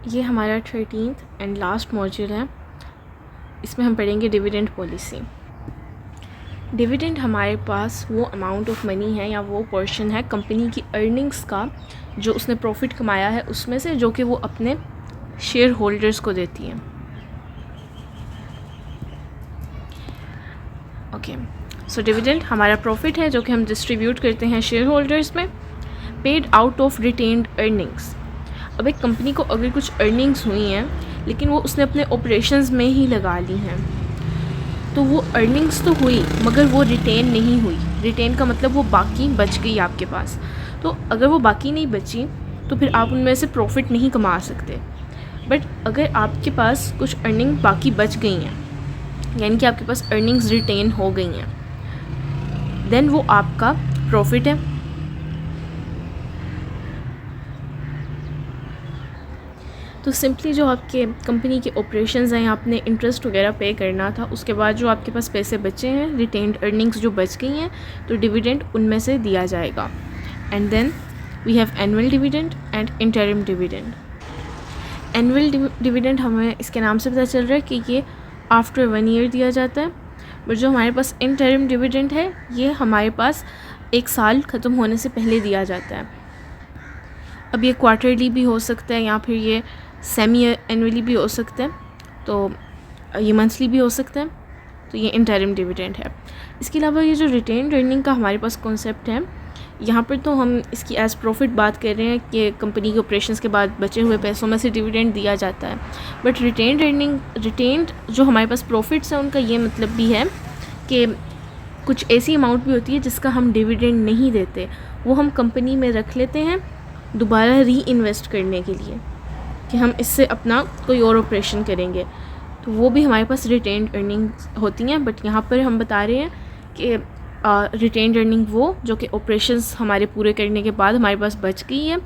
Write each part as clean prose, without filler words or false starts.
ये हमारा 13th and last module है। इसमें हम पढ़ेंगे डिविडेंड पॉलिसी। डिविडेंड हमारे पास वो अमाउंट ऑफ मनी है या वो पोर्शन है कंपनी की अर्निंग्स का जो उसने प्रॉफिट कमाया है उसमें से, जो कि वो अपने शेयर होल्डर्स को देती है। ओके, सो डिविडेंड हमारा प्रॉफिट है जो कि हम डिस्ट्रीब्यूट करते हैं शेयर होल्डर्स में, paid out of retained earnings. अब एक कंपनी को अगर कुछ अर्निंग्स हुई हैं लेकिन वो उसने अपने ऑपरेशंस में ही लगा ली हैं, तो वो अर्निंग्स तो हुई मगर वो रिटेन नहीं हुई। रिटेन का मतलब वो बाकी बच गई आपके पास। तो अगर वो बाकी नहीं बची तो फिर आप उनमें से प्रॉफिट नहीं कमा सकते। बट अगर आपके पास कुछ अर्निंग बाकी बच गई हैं, यानी कि आपके पास अर्निंग्स रिटेन हो गई हैं, देन वो आपका प्रॉफिट है। तो सिंपली जो आपके कंपनी के ऑपरेशंस हैं, आपने इंटरेस्ट वगैरह पे करना था, उसके बाद जो आपके पास पैसे बचे हैं, रिटेन्ड अर्निंग्स जो बच गई हैं, तो डिविडेंड उनमें से दिया जाएगा। And then we have annual dividend and interim dividend. Annual dividend हमें इसके नाम से पता चल रहा है कि ये आफ्टर 1 ईयर दिया जाता है। बट जो हमारे पास इंटरिम डिविडेंड है ये हमारे पास 1 साल ख़त्म होने से पहले दिया जाता है। अब ये क्वार्टरली भी हो सकता है या फिर ये सेमी एनुअली भी हो सकता है, तो ये मंथली भी हो सकता है। तो ये इंटरिम डिविडेंड है। इसके अलावा ये जो रिटेन्ड अर्निंग का हमारे पास कॉन्सेप्ट है, यहाँ पर तो हम इसकी एज प्रॉफिट बात कर रहे हैं कि कंपनी के ऑपरेशंस के बाद बचे हुए पैसों में से डिविडेंड दिया जाता है। बट रिटेन्ड अर्निंग, रिटेन्ड जो हमारे पास प्रॉफिट्स हैं उनका ये मतलब भी है कि कुछ ऐसी अमाउंट भी होती है जिसका हम डिविडेंड नहीं देते, वो हम कंपनी में रख लेते हैं दोबारा री इन्वेस्ट करने के लिए कि हम इससे अपना कोई और ऑपरेशन करेंगे। तो वो भी हमारे पास रिटेन्ड अर्निंग होती हैं। बट यहाँ पर हम बता रहे हैं कि रिटेन्ड अर्निंग वो जो कि ऑपरेशंस हमारे पूरे करने के बाद हमारे पास बच गई है,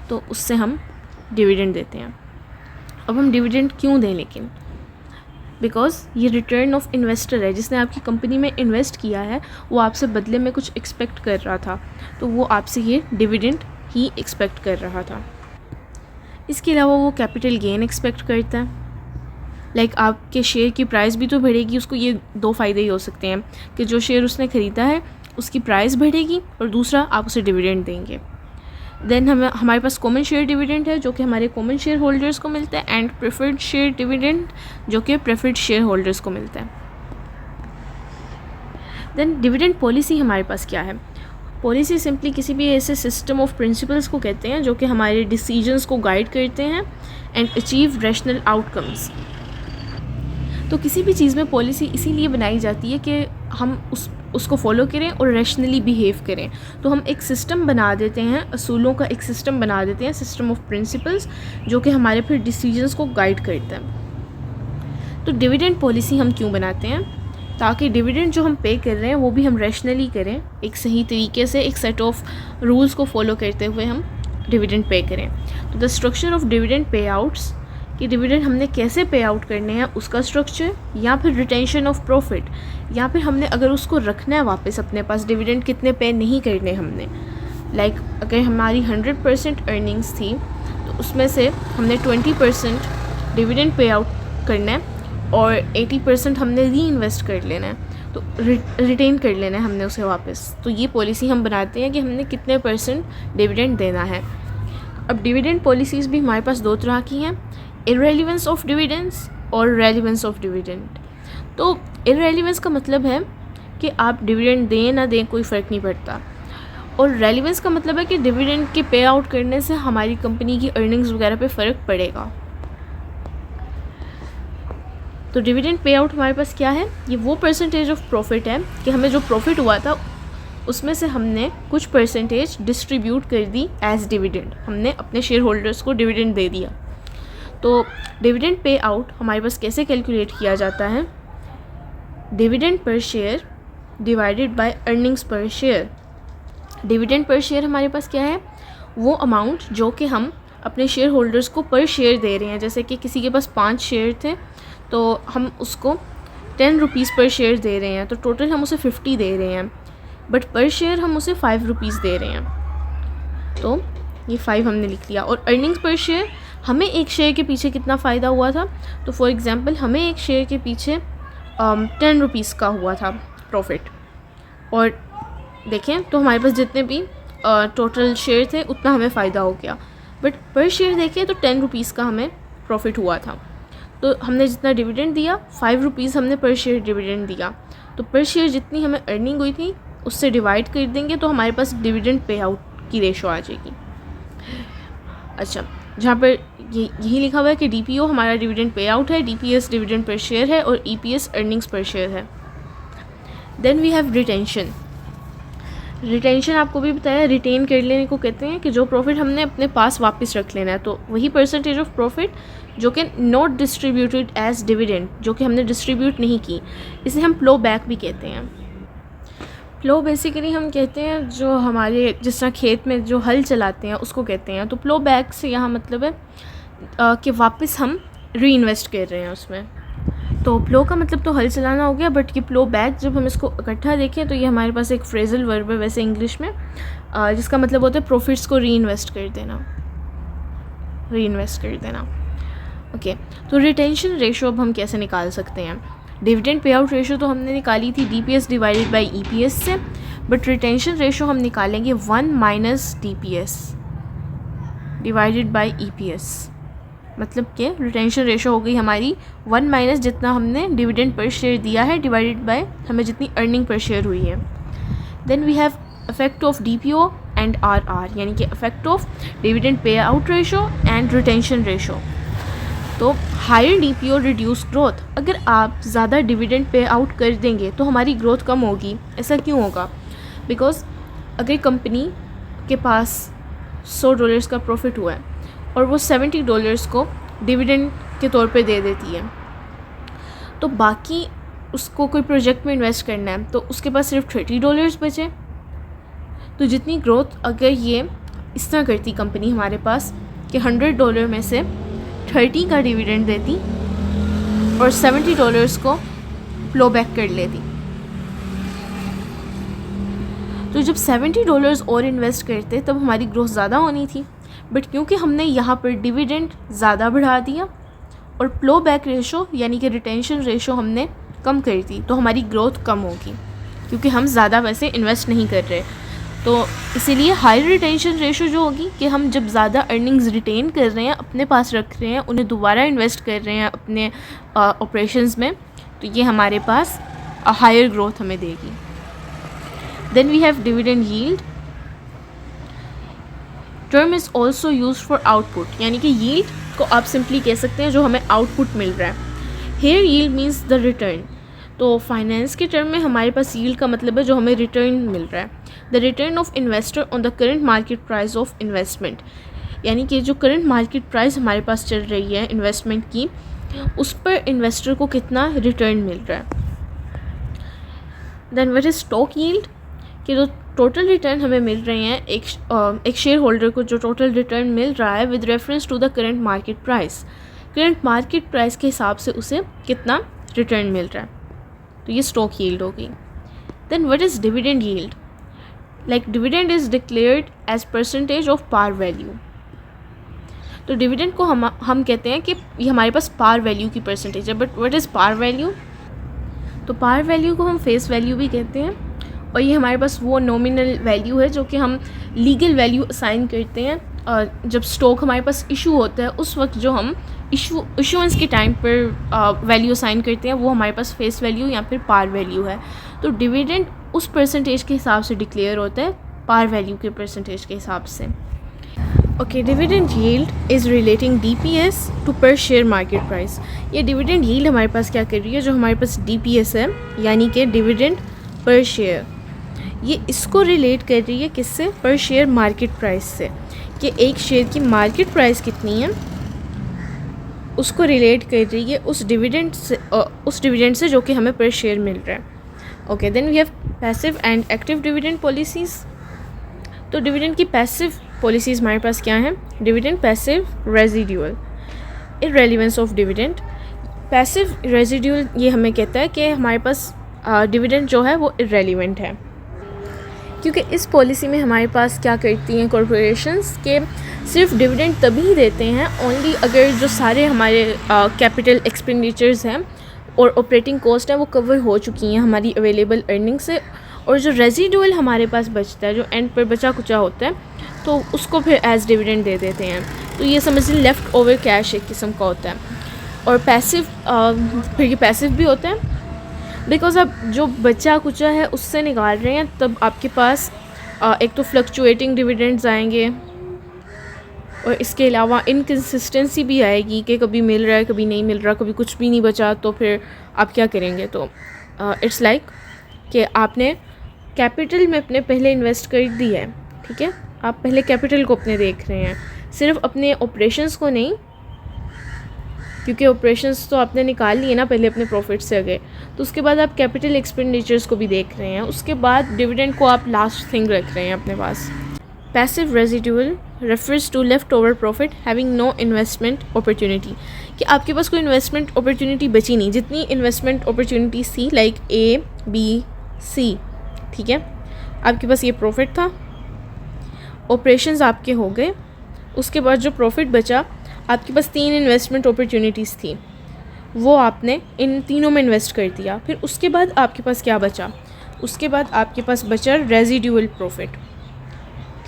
तो उससे हम डिविडेंड देते हैं। अब हम डिविडेंड क्यों दें लेकिन, बिकॉज़ ये रिटर्न ऑफ इन्वेस्टर है। जिसने आपकी कंपनी में इन्वेस्ट किया है वो आपसे बदले में कुछ एक्सपेक्ट कर रहा था, तो वो आपसे ये डिविडेंड ही एक्सपेक्ट कर रहा था। इसके अलावा वो कैपिटल गेन एक्सपेक्ट करता है। लाइक आपके शेयर की प्राइस भी तो बढ़ेगी, उसको ये 2 फ़ायदे ही हो सकते हैं कि जो शेयर उसने ख़रीदा है उसकी प्राइस बढ़ेगी और दूसरा आप उसे डिविडेंड देंगे। देन हमारे पास कॉमन शेयर डिविडेंड है जो कि हमारे कॉमन शेयर होल्डर्स को मिलता है, एंड प्रेफर्ड शेयर डिविडेंड जो कि प्रेफर्ड शेयर होल्डर्स को मिलता है। देन डिविडेंड पॉलिसी हमारे पास क्या है। पॉलिसी सिंपली किसी भी ऐसे सिस्टम ऑफ प्रिंसिपल्स को कहते हैं जो कि हमारे डिसीजंस को गाइड करते हैं एंड अचीव रैशनल आउटकम्स। तो किसी भी चीज़ में पॉलिसी इसीलिए बनाई जाती है कि हम उसको फॉलो करें और रैशनली बिहेव करें। तो हम एक सिस्टम बना देते हैं, असूलों का एक सिस्टम बना देते हैं, सिस्टम ऑफ प्रिंसिपल्स, जो कि हमारे फिर डिसीजंस को गाइड करता है। तो डिविडेंड पॉलिसी हम क्यों बनाते हैं, ताकि डिविडेंड जो हम पे कर रहे हैं वो भी हम रैशनली करें, एक सही तरीके से एक सेट ऑफ रूल्स को फॉलो करते हुए हम डिविडेंड पे करें। तो द स्ट्रक्चर ऑफ डिविडेंड पे आउट्स, कि डिविडेंड हमने कैसे पे आउट करने हैं उसका स्ट्रक्चर, या फिर रिटेंशन ऑफ प्रॉफिट, या फिर हमने अगर उसको रखना है वापस अपने पास, डिविडेंड कितने पे नहीं करने हमने। लाइक अगर हमारी 100% अर्निंग्स थी तो उसमें से हमने 20% डिविडेंड पे आउट करना है और 80% हमने री इन्वेस्ट कर लेना है, तो रिटेन कर लेना है हमने उसे वापस। तो ये पॉलिसी हम बनाते हैं कि हमने कितने % डिविडेंड देना है। अब डिविडेंड पॉलिसीज़ भी हमारे पास 2 तरह की हैं, इररेलेवेंस ऑफ डिविडेंड्स और रेलेवेंस ऑफ डिविडेंड। तो इररेलेवेंस का मतलब है कि आप डिविडेंड दें ना दें कोई फ़र्क नहीं पड़ता, और रेलेवेंस का मतलब है कि डिविडेंड के पे आउट करने से हमारी कंपनी की अर्निंग्स वगैरह पे फ़र्क पड़ेगा। तो डिविडेंड पे आउट हमारे पास क्या है, ये वो परसेंटेज ऑफ प्रॉफिट है कि हमें जो प्रॉफिट हुआ था उसमें से हमने कुछ परसेंटेज डिस्ट्रीब्यूट कर दी एज डिविडेंड, हमने अपने शेयर होल्डर्स को डिविडेंड दे दिया। तो डिविडेंड पे आउट हमारे पास कैसे कैलकुलेट किया जाता है, dividend per share divided by earnings per share. Dividend per share हमारे पास क्या है, वो अमाउंट जो कि हम अपने शेयर होल्डर्स को पर शेयर दे रहे हैं। जैसे कि किसी के पास 5 शेयर थे तो हम उसको 10 रुपीज़ पर शेयर दे रहे हैं, तो टोटल हम उसे 50 दे रहे हैं, बट पर शेयर हम उसे 5 रुपीज़ दे रहे हैं। तो ये 5 हमने लिख लिया। और अर्निंग्स पर शेयर हमें एक शेयर के पीछे कितना फ़ायदा हुआ था, तो फॉर एग्ज़ाम्पल हमें एक शेयर के पीछे 10 रुपीज़ का हुआ था प्रॉफिट, और देखें तो हमारे पास जितने भी टोटल शेयर थे उतना हमें फ़ायदा हो गया, बट पर शेयर देखें तो 10 रुपीज़ का हमें प्रॉफिट हुआ था। तो हमने जितना डिविडेंड दिया 5 रुपीज़ हमने पर शेयर डिविडेंड दिया, तो पर शेयर जितनी हमें अर्निंग हुई थी उससे डिवाइड कर देंगे तो हमारे पास डिविडेंड पे आउट की रेशो आ जाएगी। अच्छा, जहाँ पर यही लिखा हुआ है कि डीपीओ हमारा डिविडेंड पे आउट है, डीपीएस डिविडेंड पर शेयर है, और ईपीएस अर्निंग्स पर शेयर है। Then we have retention. Retention आपको भी बताया, रिटेन कर लेने को कहते हैं कि जो प्रॉफिट हमने अपने पास वापस रख लेना है, तो वही परसेंटेज ऑफ प्रॉफिट जो कि नॉट डिस्ट्रीब्यूटेड एज डिविडेंड, जो कि हमने डिस्ट्रीब्यूट नहीं की, इसे हम प्लो बैक भी कहते हैं। प्लो बेसिकली हम कहते हैं जो हमारे जिस तरह खेत में जो हल चलाते हैं उसको कहते हैं, तो प्लो बैक से यहाँ मतलब है कि वापस हम री इन्वेस्ट कर रहे हैं उसमें। तो प्लो का मतलब तो हल चलाना हो गया, बट ये प्लो बैक जब हम इसको इकट्ठा देखें तो ये हमारे पास एक फ्रेजल वर्ब है वैसे इंग्लिश में, जिसका मतलब होता है प्रॉफिट्स को री इन्वेस्ट कर देना। ओके, तो रिटेंशन रेशो अब हम कैसे निकाल सकते हैं। डिविडेंड पे आउट रेशो तो हमने निकाली थी डीपीएस डिवाइडेड बाय ईपीएस से, बट रिटेंशन रेशो हम निकालेंगे 1 minus DPS divided by EPS. मतलब कि रिटेंशन रेशो हो गई हमारी 1 माइनस जितना हमने डिविडेंड पर शेयर दिया है डिवाइडेड बाय हमें जितनी अर्निंग पर शेयर हुई है। Then we have effect of DPO and RR, यानी कि इफेक्ट ऑफ डिविडेंड पे out ratio and retention ratio. तो हायर डीपीओ रिड्यूस ग्रोथ, अगर आप ज़्यादा डिविडेंड पे आउट कर देंगे तो हमारी ग्रोथ कम होगी। ऐसा क्यों होगा? बिकॉज़ अगर कंपनी के पास $100 का प्रॉफिट हुआ है और वो $70 को डिविडेंड के तौर पे दे देती है, तो बाकी उसको कोई प्रोजेक्ट में इन्वेस्ट करना है तो उसके पास सिर्फ $30 बचे। तो जितनी ग्रोथ अगर ये इस तरह करती कंपनी हमारे पास कि $100 में से 30 का डिविडेंड देती और $70 को फ्लो बैक कर लेती, तो जब $70 और इन्वेस्ट करते तब हमारी ग्रोथ ज़्यादा होनी थी, बट क्योंकि हमने यहाँ पर डिविडेंड ज़्यादा बढ़ा दिया और फ्लो बैक रेशो यानी कि रिटेंशन रेशो हमने कम कर दी, तो हमारी ग्रोथ कम होगी क्योंकि हम ज़्यादा वैसे इन्वेस्ट नहीं कर रहे। तो इसीलिए हाई रिटेंशन रेशो जो होगी कि हम जब ज़्यादा अर्निंग्स रिटेन कर रहे हैं, अपने पास रख रहे हैं, उन्हें दोबारा इन्वेस्ट कर रहे हैं अपने ऑपरेशंस में, तो ये हमारे पास हायर ग्रोथ हमें देगी। Then we have dividend yield. Term is also use for output, यानी कि यील्ड को आप सिंपली कह सकते हैं जो हमें आउटपुट मिल रहा है। Here yield means the return. तो फाइनेंस के टर्म में हमारे पास यील्ड का मतलब है जो हमें रिटर्न मिल रहा है। The return of investor on the current market price of investment, यानी कि जो करंट मार्केट प्राइस हमारे पास चल रही है इन्वेस्टमेंट की, उस पर इन्वेस्टर को कितना रिटर्न मिल रहा है। Then what is stock yield, कि जो टोटल रिटर्न हमें मिल रहे हैं एक शेयर होल्डर को जो टोटल रिटर्न मिल रहा है with reference to the current market price, current market price के हिसाब से उसे कितना रिटर्न मिल रहा है, तो ये स्टॉक यील्ड हो गई। Then what is dividend yield, like dividend is declared as percentage of par value. तो डिविडेंड को हम कहते हैं कि ये हमारे पास पार वैल्यू की परसेंटेज है, but what is par value, तो पार वैल्यू को हम फेस वैल्यू भी कहते हैं, और ये हमारे पास वो नॉमिनल वैल्यू है जो कि हम लीगल वैल्यू असाइन करते हैं जब स्टॉक हमारे पास इशू होता है, उस वक्त जो हम इशूएंस के टाइम पर वैल्यू असाइन करते हैं वो हमारे पास फेस वैल्यू या फिर पार वैल्यू है। तो डिविडेंड उस परसेंटेज के हिसाब से डिक्लेयर होता है पार वैल्यू के परसेंटेज के हिसाब से। Okay, dividend yield is relating DPS to per share market price. ये डिविडेंड यील्ड हमारे पास क्या कर रही है, जो हमारे पास डीपीएस है यानी कि डिविडेंड पर शेयर, ये इसको रिलेट कर रही है किससे, पर शेयर मार्केट प्राइस से, कि एक शेयर की मार्केट प्राइस कितनी है उसको रिलेट कर रही है उस डिविडेंड से जो कि हमें पर शेयर मिल रहा है। Okay, then we have passive and active dividend policies. तो डिविडेंड की पैसिव पॉलिसीज़ हमारे पास क्या हैं, dividend passive residual, irrelevance of dividend. Passive residual ये हमें कहता है कि हमारे पास डिविडेंड जो है वो इररेलेवेंट है, क्योंकि इस पॉलिसी में हमारे पास क्या करती हैं कॉरपोरेशंस के सिर्फ डिविडेंड तभी देते हैं ओनली अगर जो सारे हमारे कैपिटल एक्सपेंडिचर्स हैं और ऑपरेटिंग कॉस्ट है वो कवर हो चुकी हैं हमारी अवेलेबल अर्निंग से, और जो रेजिडुअल हमारे पास बचता है, जो एंड पर बचा कुचा होता है, तो उसको फिर एज डिविडेंड दे देते हैं। तो ये समझ लें लेफ़्ट ओवर कैश एक किस्म का होता है। और पैसिव फिर ये पैसिव भी होता है बिकॉज़ आप जो बचा कुचा है उससे निकाल रहे हैं, तब आपके पास एक तो फ्लक्चुएटिंग डिविडेंड्स आएंगे और इसके अलावा इनकन्सिस्टेंसी भी आएगी कि कभी मिल रहा है कभी नहीं मिल रहा, कभी कुछ भी नहीं बचा, तो फिर आप क्या करेंगे। तो इट्स लाइक कि आपने कैपिटल में अपने पहले इन्वेस्ट कर दी है, ठीक है, आप पहले कैपिटल को अपने देख रहे हैं, सिर्फ अपने ऑपरेशंस को नहीं, क्योंकि ऑपरेशंस तो आपने निकाल लिए ना पहले अपने प्रॉफिट से आगे, तो उसके बाद आप कैपिटल एक्सपेंडिचर्स को भी देख रहे हैं, उसके बाद डिविडेंड को आप लास्ट थिंग रख रहे हैं अपने पास। Passive residual refers to left over profit having no investment opportunity, कि आपके पास कोई इन्वेस्टमेंट अपॉर्चुनिटी बची नहीं, जितनी इन्वेस्टमेंट अपॉर्चुनिटीज़ थी लाइक A, B, C, ठीक है, आपके पास ये प्रॉफिट था, ऑपरेशंस आपके हो गए, उसके बाद जो प्रॉफिट बचा आपके पास 3 इन्वेस्टमेंट अपॉर्चुनिटीज़ थी, वो आपने इन तीनों में इन्वेस्ट कर दिया। फिर उसके बाद आपके पास क्या बचा, उसके बाद आपके पास बचा रेजिडुअल प्रॉफिट,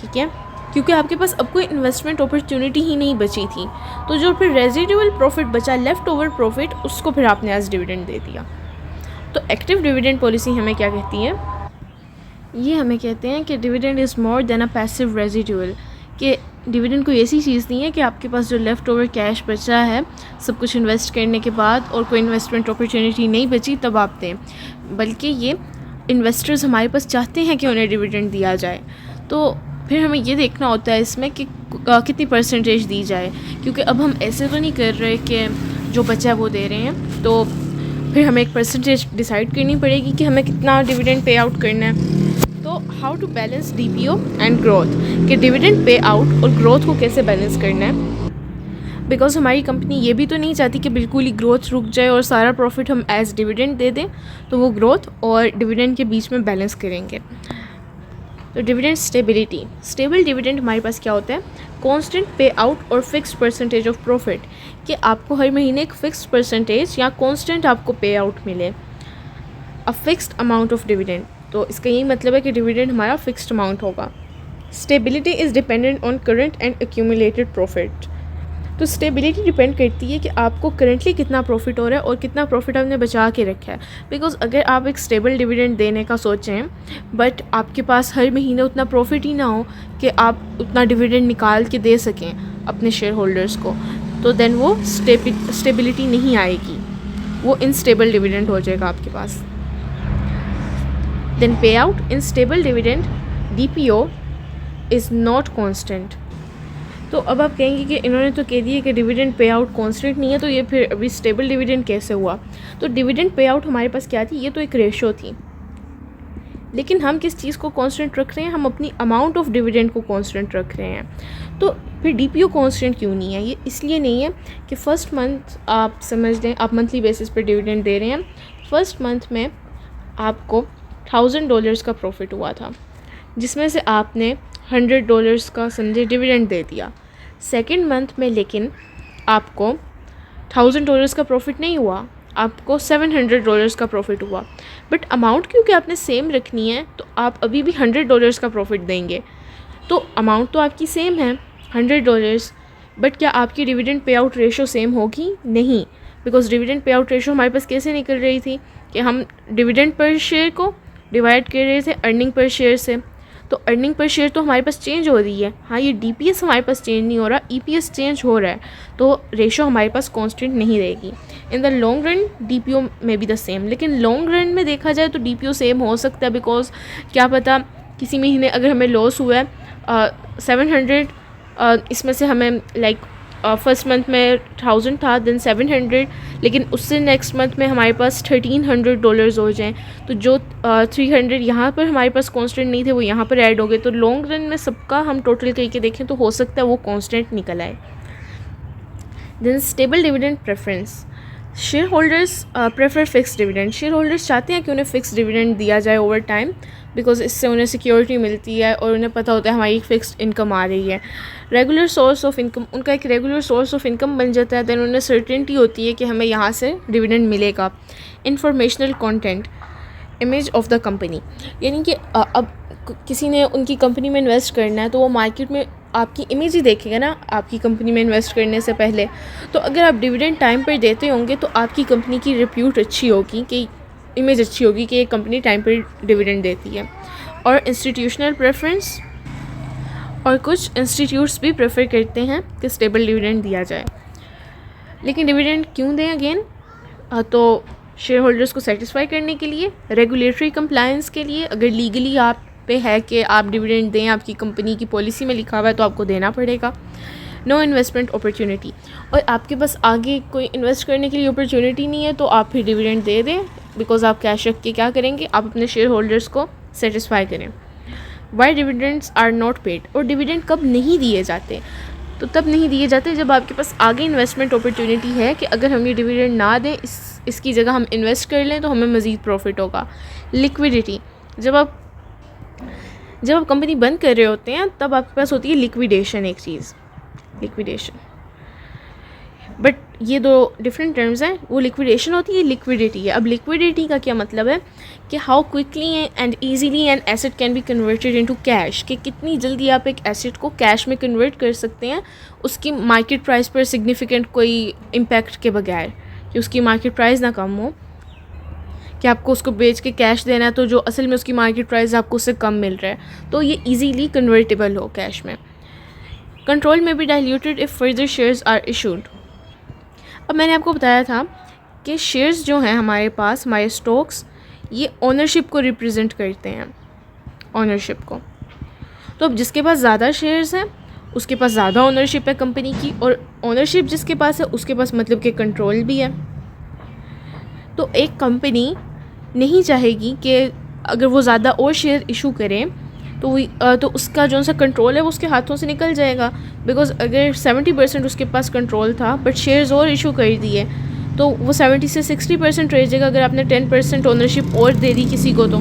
ठीक है, क्योंकि आपके पास अब कोई इन्वेस्टमेंट अपॉर्चुनिटी ही नहीं बची थी, तो जो फिर रेजिडुअल प्रॉफिट बचा, लेफ़्ट ओवर प्रॉफिट, उसको फिर आपने एज डिविडेंड दे दिया। तो एक्टिव डिविडेंड पॉलिसी हमें क्या कहती है, ये हमें कहते हैं कि dividend is more than a passive residual, कि डिविडेंड कोई ऐसी चीज़ नहीं है कि आपके पास जो लेफ़्ट ओवर कैश बचा है सब कुछ इन्वेस्ट करने के बाद और कोई इन्वेस्टमेंट अपॉर्चुनिटी नहीं बची तब आप दें, बल्कि ये इन्वेस्टर्स हमारे पास चाहते हैं कि उन्हें डिविडेंड दिया जाए। तो फिर हमें ये देखना होता है इसमें कि कितनी परसेंटेज दी जाए, क्योंकि अब हम ऐसे तो नहीं कर रहे कि जो बचा है वो दे रहे हैं, तो फिर हमें एक परसेंटेज डिसाइड करनी पड़ेगी कि हमें कितना डिविडेंड पे आउट करना है। तो how to balance DPO and growth, कि डिविडेंड पे आउट और ग्रोथ को कैसे बैलेंस करना है, बिकॉज हमारी कंपनी ये भी तो नहीं चाहती कि बिल्कुल ही ग्रोथ रुक जाए और सारा प्रॉफिट हम एज डिविडेंड दे दें, तो वो ग्रोथ और डिविडेंड के बीच में बैलेंस करेंगे। तो डिविडेंड स्टेबिलिटी, स्टेबल डिविडेंड हमारे पास क्या होता है, कांस्टेंट पे आउट और फिक्स्ड परसेंटेज ऑफ प्रॉफिट, कि आपको हर महीने एक फिक्स्ड परसेंटेज या कांस्टेंट आपको पे आउट मिले, a fixed amount of dividend, तो इसका यही मतलब है कि डिविडेंड हमारा फिक्स्ड अमाउंट होगा। Stability is dependent on current and accumulated profit, तो स्टेबिलिटी डिपेंड करती है कि आपको करंटली कितना प्रॉफिट हो रहा है और कितना प्रॉफिट आपने बचा के रखा है। बिकॉज अगर आप एक स्टेबल डिविडेंड देने का सोचें बट आपके पास हर महीने उतना प्रॉफिट ही ना हो कि आप उतना डिविडेंड निकाल के दे सकें अपने शेयर होल्डर्स को, तो देन वो स्टेबिलिटी नहीं आएगी, वो इनस्टेबल डिविडेंड हो जाएगा आपके पास। देन पे out in stable dividend DPO is not constant, तो अब आप कहेंगे कि इन्होंने तो कह दिया कि डिविडेंड पे आउट कॉन्स्टेंट नहीं है, तो ये फिर अभी स्टेबल डिविडेंड कैसे हुआ। तो डिविडेंड पे आउट हमारे पास क्या थी, ये तो एक रेशो थी, लेकिन हम किस चीज़ को कांस्टेंट रख रहे हैं, हम अपनी अमाउंट ऑफ डिविडेंड को कांस्टेंट रख रहे हैं। तो फिर DPO कांस्टेंट क्यों नहीं है, ये इसलिए नहीं है कि फ़र्स्ट मंथ आप समझ लें आप मंथली बेसिस पर डिविडेंड दे रहे हैं, फर्स्ट मंथ में आपको $1000 का प्रॉफिट हुआ था, जिसमें से आपने $100 का समझे डिविडेंड दे दिया। सेकेंड मंथ में लेकिन आपको $1000 का प्रॉफिट नहीं हुआ, आपको $700 का प्रॉफिट हुआ, बट अमाउंट क्योंकि आपने सेम रखनी है तो आप अभी भी $100 का प्रॉफिट देंगे। तो अमाउंट तो आपकी सेम है $100, बट क्या आपकी dividend pay out ratio same होगी? नहीं, because dividend pay out ratio हमारे पास कैसे निकल रही थी कि हम डिविडेंड पर शेयर को डिवाइड कर रहे थे अर्निंग पर शेयर से, तो अर्निंग पर शेयर तो हमारे पास चेंज हो रही है, हाँ ये DPS हमारे पास चेंज नहीं हो रहा, EPS चेंज हो रहा है, तो रेशो हमारे पास कांस्टेंट नहीं रहेगी। In the long run DPO में बी द सेम, लेकिन लॉन्ग रन में देखा जाए तो DPO सेम हो सकता है, बिकॉज क्या पता किसी महीने अगर हमें लॉस हुआ है 700, इसमें से हमें लाइक फर्स्ट मंथ में 1000 था, देन 700, लेकिन उससे नेक्स्ट मंथ में हमारे पास $1300 हो जाएं, तो जो 300 यहाँ पर हमारे पास कांस्टेंट नहीं थे वो यहाँ पर ऐड हो गए, तो लॉन्ग रन में सबका हम टोटल करके देखें तो हो सकता है वो कांस्टेंट निकल आए। Then stable dividend preference, shareholders prefer fix dividend, shareholders चाहते हैं कि उन्हें फिक्स डिविडेंड दिया जाए ओवर टाइम, बिकॉज़ इससे उन्हें सिक्योरिटी मिलती है और उन्हें पता होता है हमारी एक फ़िक्स्ड इनकम आ रही है। रेगुलर सोर्स ऑफ इनकम उनका एक रेगुलर सोर्स ऑफ इनकम बन जाता है। दैन उन्हें सर्टेनिटी होती है कि हमें यहाँ से डिविडेंड मिलेगा। Informational content, image of the company, यानी कि अब किसी ने उनकी कंपनी में इन्वेस्ट करना है तो वो मार्केट में आपकी इमेज ही देखेगा ना आपकी कंपनी में इन्वेस्ट करने से पहले। तो अगर आप डिविडेंड टाइम पर देते होंगे तो आपकी कंपनी की रिप्यूट अच्छी होगी, कि इमेज अच्छी होगी कि ये कंपनी टाइम पर डिविडेंड देती है। और इंस्टीट्यूशनल प्रेफरेंस, और कुछ इंस्टीट्यूट्स भी प्रेफर करते हैं कि स्टेबल डिविडेंड दिया जाए। लेकिन डिविडेंड क्यों दें अगेन? तो शेयर होल्डर्स को सेटिस्फाई करने के लिए, रेगुलेटरी कंप्लायंस के लिए। अगर लीगली आप पे है कि आप डिविडेंड दें, आपकी कंपनी की पॉलिसी में लिखा हुआ है, तो आपको देना पड़ेगा। नो इन्वेस्टमेंट अपॉर्चुनिटी, और आपके पास आगे कोई इन्वेस्ट करने के लिए अपॉर्चुनिटी नहीं है तो आप फिर डिविडेंड दे दें, बिकॉज आप कैश रख के क्या करेंगे, आप अपने शेयर होल्डर्स को सेटिस्फाई करें। Why dividends are not paid, और डिविडेंड कब नहीं दिए जाते? तो तब नहीं दिए जाते जब आपके पास आगे इन्वेस्टमेंट अपॉर्चुनिटी है कि अगर हम ये डिविडेंड ना दें, इसकी जगह हम इन्वेस्ट कर लें तो हमें मज़ीद प्रॉफिट होगा। लिक्विडिटी, जब आप कंपनी बंद कर रहे होते हैं तब आपके पास होती है लिक्विडेशन, एक चीज़ लिक्विडेशन। बट ये दो डिफरेंट टर्म्स हैं, वो लिक्विडेशन होती है, लिक्विडिटी है। अब लिक्विडिटी का क्या मतलब है कि how quickly and easily an asset can be converted into cash, कि कितनी जल्दी आप एक एसेट को कैश में कन्वर्ट कर सकते हैं उसकी मार्केट प्राइस पर सिग्निफिकेंट कोई इम्पैक्ट के बगैर, कि उसकी मार्केट प्राइस ना कम हो, कि आपको उसको बेच के कैश देना है तो जो असल में उसकी मार्केट प्राइस आपको उससे कम मिल रहा है, तो ये ईजीली कन्वर्टेबल हो कैश में। कंट्रोल में be diluted if further shares are issued. अब मैंने आपको बताया था कि शेयर्स जो हैं हमारे पास, हमारे स्टॉक्स, ये ओनरशिप को रिप्रेजेंट करते हैं, ओनरशिप को। तो अब जिसके पास ज़्यादा शेयर्स हैं उसके पास ज़्यादा ओनरशिप है कंपनी की, और ओनरशिप जिसके पास है उसके पास मतलब कि कंट्रोल भी है। तो एक कंपनी नहीं चाहेगी कि अगर वो ज़्यादा और शेयर इशू करें तो उसका जो सा कंट्रोल है वो उसके हाथों से निकल जाएगा। बिकॉज़ अगर 70% उसके पास कंट्रोल था बट शेयर्स और इशू कर दिए तो वो 70 से 60% रह जाएगा अगर आपने 10% ओनरशिप और दे दी किसी को तो।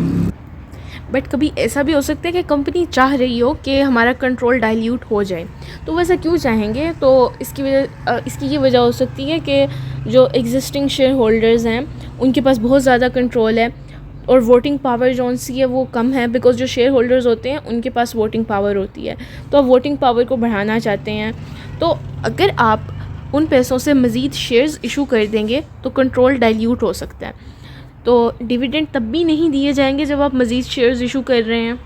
बट कभी ऐसा भी हो सकता है कि कंपनी चाह रही हो कि हमारा कंट्रोल डाइल्यूट हो जाए, तो वैसा क्यों चाहेंगे? तो इसकी ये वजह हो सकती है कि जो एग्जिस्टिंग शेयर होल्डर्स हैं उनके पास बहुत ज़्यादा कंट्रोल है और वोटिंग पावर जो सी है वो कम है। बिकॉज जो शेयर होल्डर्स होते हैं उनके पास वोटिंग पावर होती है, तो आप वोटिंग पावर को बढ़ाना चाहते हैं। तो अगर आप उन पैसों से मज़ीद शेयर्स इशू कर देंगे तो कंट्रोल डाइल्यूट हो सकता है। तो डिविडेंड तब भी नहीं दिए जाएंगे जब आप मज़ीद शेयर्स इशू कर रहे हैं।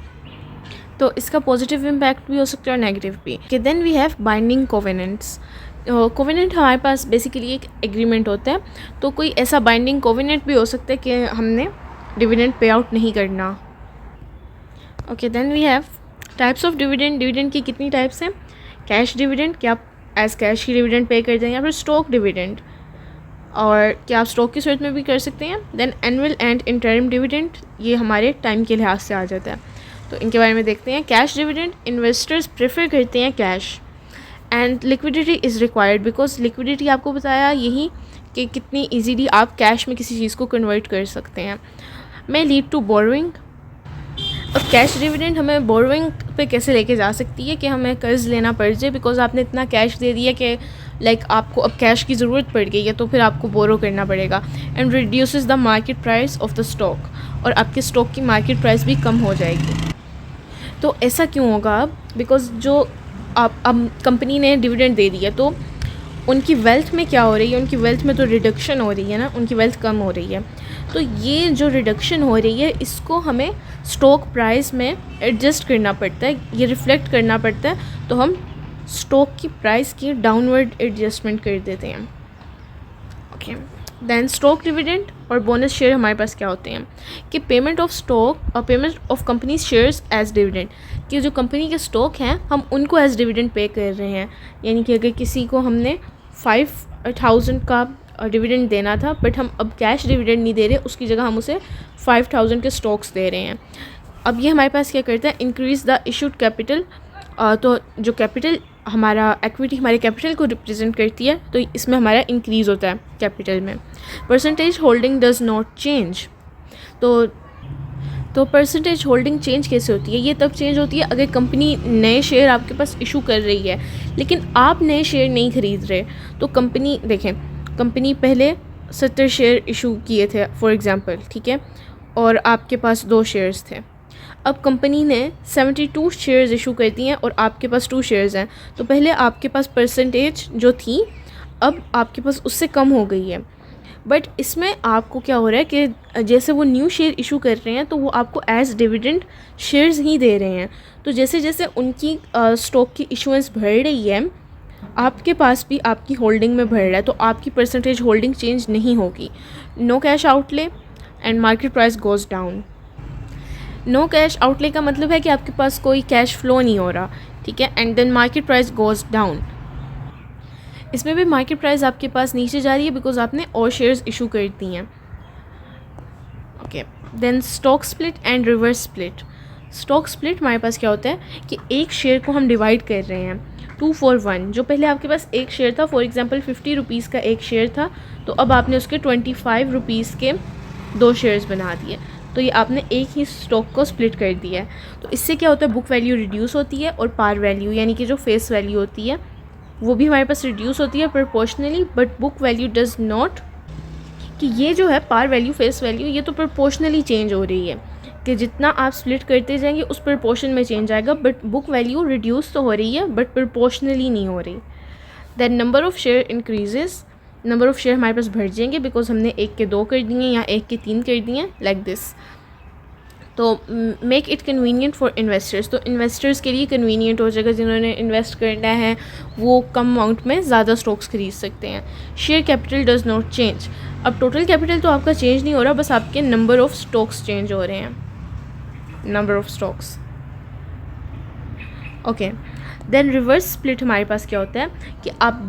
तो इसका पॉजिटिव इम्पैक्ट भी हो सकता है और नेगेटिव भी। कि then we have binding covenants. Covenant हमारे पास बेसिकली एक एग्रीमेंट होता है, तो कोई ऐसा बाइंडिंग कोवेनेंट भी हो सकता है कि हमने डिविडेंड पे आउट नहीं करना। Okay, then we have types of dividend. Dividend की कितनी टाइप्स हैं? कैश डिविडेंड, कि आप एज कैश ही डिविडेंड पे कर दें, या फिर स्टॉक डिविडेंड, और क्या आप स्टॉक की सूरत में भी कर सकते हैं। Then annual and interim dividend, ये हमारे टाइम के लिहाज से आ जाता है, तो इनके बारे में देखते हैं। कैश डिविडेंड, इन्वेस्टर्स प्रेफर करते हैं cash, and liquidity is required, because liquidity आपको बताया यही कि कितनी ईजीली आप कैश में किसी चीज़ को कन्वर्ट कर सकते हैं। may lead to borrowing. और कैश डिविडेंड हमें बोरोइंग पे कैसे लेके जा सकती है कि हमें कर्ज़ लेना पड़ जाए, बिकॉज आपने इतना कैश दे दिया कि आपको अब कैश की ज़रूरत पड़ गई है, तो फिर आपको बोरो करना पड़ेगा। And reduces the market price of the stock, और आपके स्टॉक की मार्केट प्राइस भी कम हो जाएगी। तो ऐसा क्यों होगा? अब बिकॉज जो अब कंपनी ने डिविडेंड दे दिया तो उनकी वेल्थ में क्या हो रही है? उनकी वेल्थ में तो रिडक्शन हो रही है ना, उनकी वेल्थ कम हो रही है। तो ये जो रिडक्शन हो रही है इसको हमें स्टॉक प्राइस में एडजस्ट करना पड़ता है, ये रिफ़्लेक्ट करना पड़ता है, तो हम स्टॉक की प्राइस की डाउनवर्ड एडजस्टमेंट कर देते हैं। ओके, दैन स्टॉक डिविडेंड और बोनस शेयर हमारे पास क्या होते हैं कि पेमेंट ऑफ स्टॉक और payment of company shares as dividend, कि जो कंपनी के स्टॉक हैं हम उनको एज डिविडेंड पे कर रहे हैं। यानी कि अगर किसी को हमने 5,000 का डिविडेंड देना था बट हम अब कैश डिविडेंड नहीं दे रहे, उसकी जगह हम उसे 5,000 के स्टॉक्स दे रहे हैं। अब ये हमारे पास क्या करता है? Increase the issued capital. तो जो कैपिटल हमारा एक्विटी हमारे कैपिटल को रिप्रेजेंट करती है, तो इसमें हमारा इंक्रीज़ होता है कैपिटल में। Percentage holding does not change. तो तो परसेंटेज होल्डिंग चेंज कैसे होती है? ये तब चेंज होती है अगर कंपनी नए शेयर आपके पास इशू कर रही है, लेकिन आप नए शेयर नहीं खरीद रहे। तो कंपनी देखें, कंपनी पहले 70 शेयर इशू किए थे फॉर एग्ज़ाम्पल, ठीक है, और आपके पास 2 शेयर्स थे। अब कंपनी ने 72 शेयर्स इशू कर दिए हैं और आपके पास 2 शेयर्स हैं। तो पहले आपके पास परसेंटेज जो थी अब आपके पास उससे कम हो गई है। बट इसमें आपको क्या हो रहा है कि जैसे वो न्यू शेयर इशू कर रहे हैं तो वो आपको एज डिविडेंड शेयर्स ही दे रहे हैं। तो जैसे जैसे उनकी स्टॉक की इशुएंस बढ़ रही है, आपके पास भी आपकी होल्डिंग में बढ़ रहा है, तो आपकी परसेंटेज होल्डिंग चेंज नहीं होगी। No cash outlay and market price goes down. No cash outlay का मतलब है कि आपके पास कोई कैश फ्लो नहीं हो रहा, ठीक है, and then market price goes down. इसमें भी मार्केट प्राइस आपके पास नीचे जा रही है बिकॉज आपने और शेयर्स इशू कर दी हैं। Okay, then stock split and reverse split. Stock split हमारे पास क्या होता है कि एक शेयर को हम डिवाइड कर रहे हैं 2 for 1। जो पहले आपके पास एक शेयर था, फॉर एग्जांपल 50 रुपीज़ का एक शेयर था, तो अब आपने उसके 25 रुपीज़ के 2 शेयर्स बना दिए। तो ये आपने एक ही स्टॉक को स्प्लिट कर दिया है। तो इससे क्या होता है, बुक वैल्यू रिड्यूस होती है और पार वैल्यू यानी कि जो फेस वैल्यू होती है वो भी हमारे पास रिड्यूस होती है proportionally, but book value does not. कि ये जो है पार वैल्यू फेस वैल्यू ये तो प्रोपोर्शनली चेंज हो रही है कि जितना आप स्प्लिट करते जाएंगे उस प्रोपोर्शन में चेंज आएगा, बट बुक वैल्यू रिड्यूस तो हो रही है बट प्रोपोर्शनली नहीं हो रही। Then number of share increases. Number of share हमारे पास बढ़ जाएंगे बिकॉज हमने 1 के 2 कर दिए या 1 के 3 कर दिए, लाइक दिस। तो make it convenient for investors. तो इन्वेस्टर्स के लिए कन्वीनियंट हो जाएगा, जिन्होंने इन्वेस्ट करना है वो कम अमाउंट में ज़्यादा स्टॉक्स खरीद सकते हैं। Share capital does not change. अब टोटल कैपिटल तो आपका चेंज नहीं हो रहा, बस आपके नंबर ऑफ़ स्टॉक्स चेंज हो रहे हैं, number of stocks. Okay, then reverse split हमारे पास क्या होता है कि आप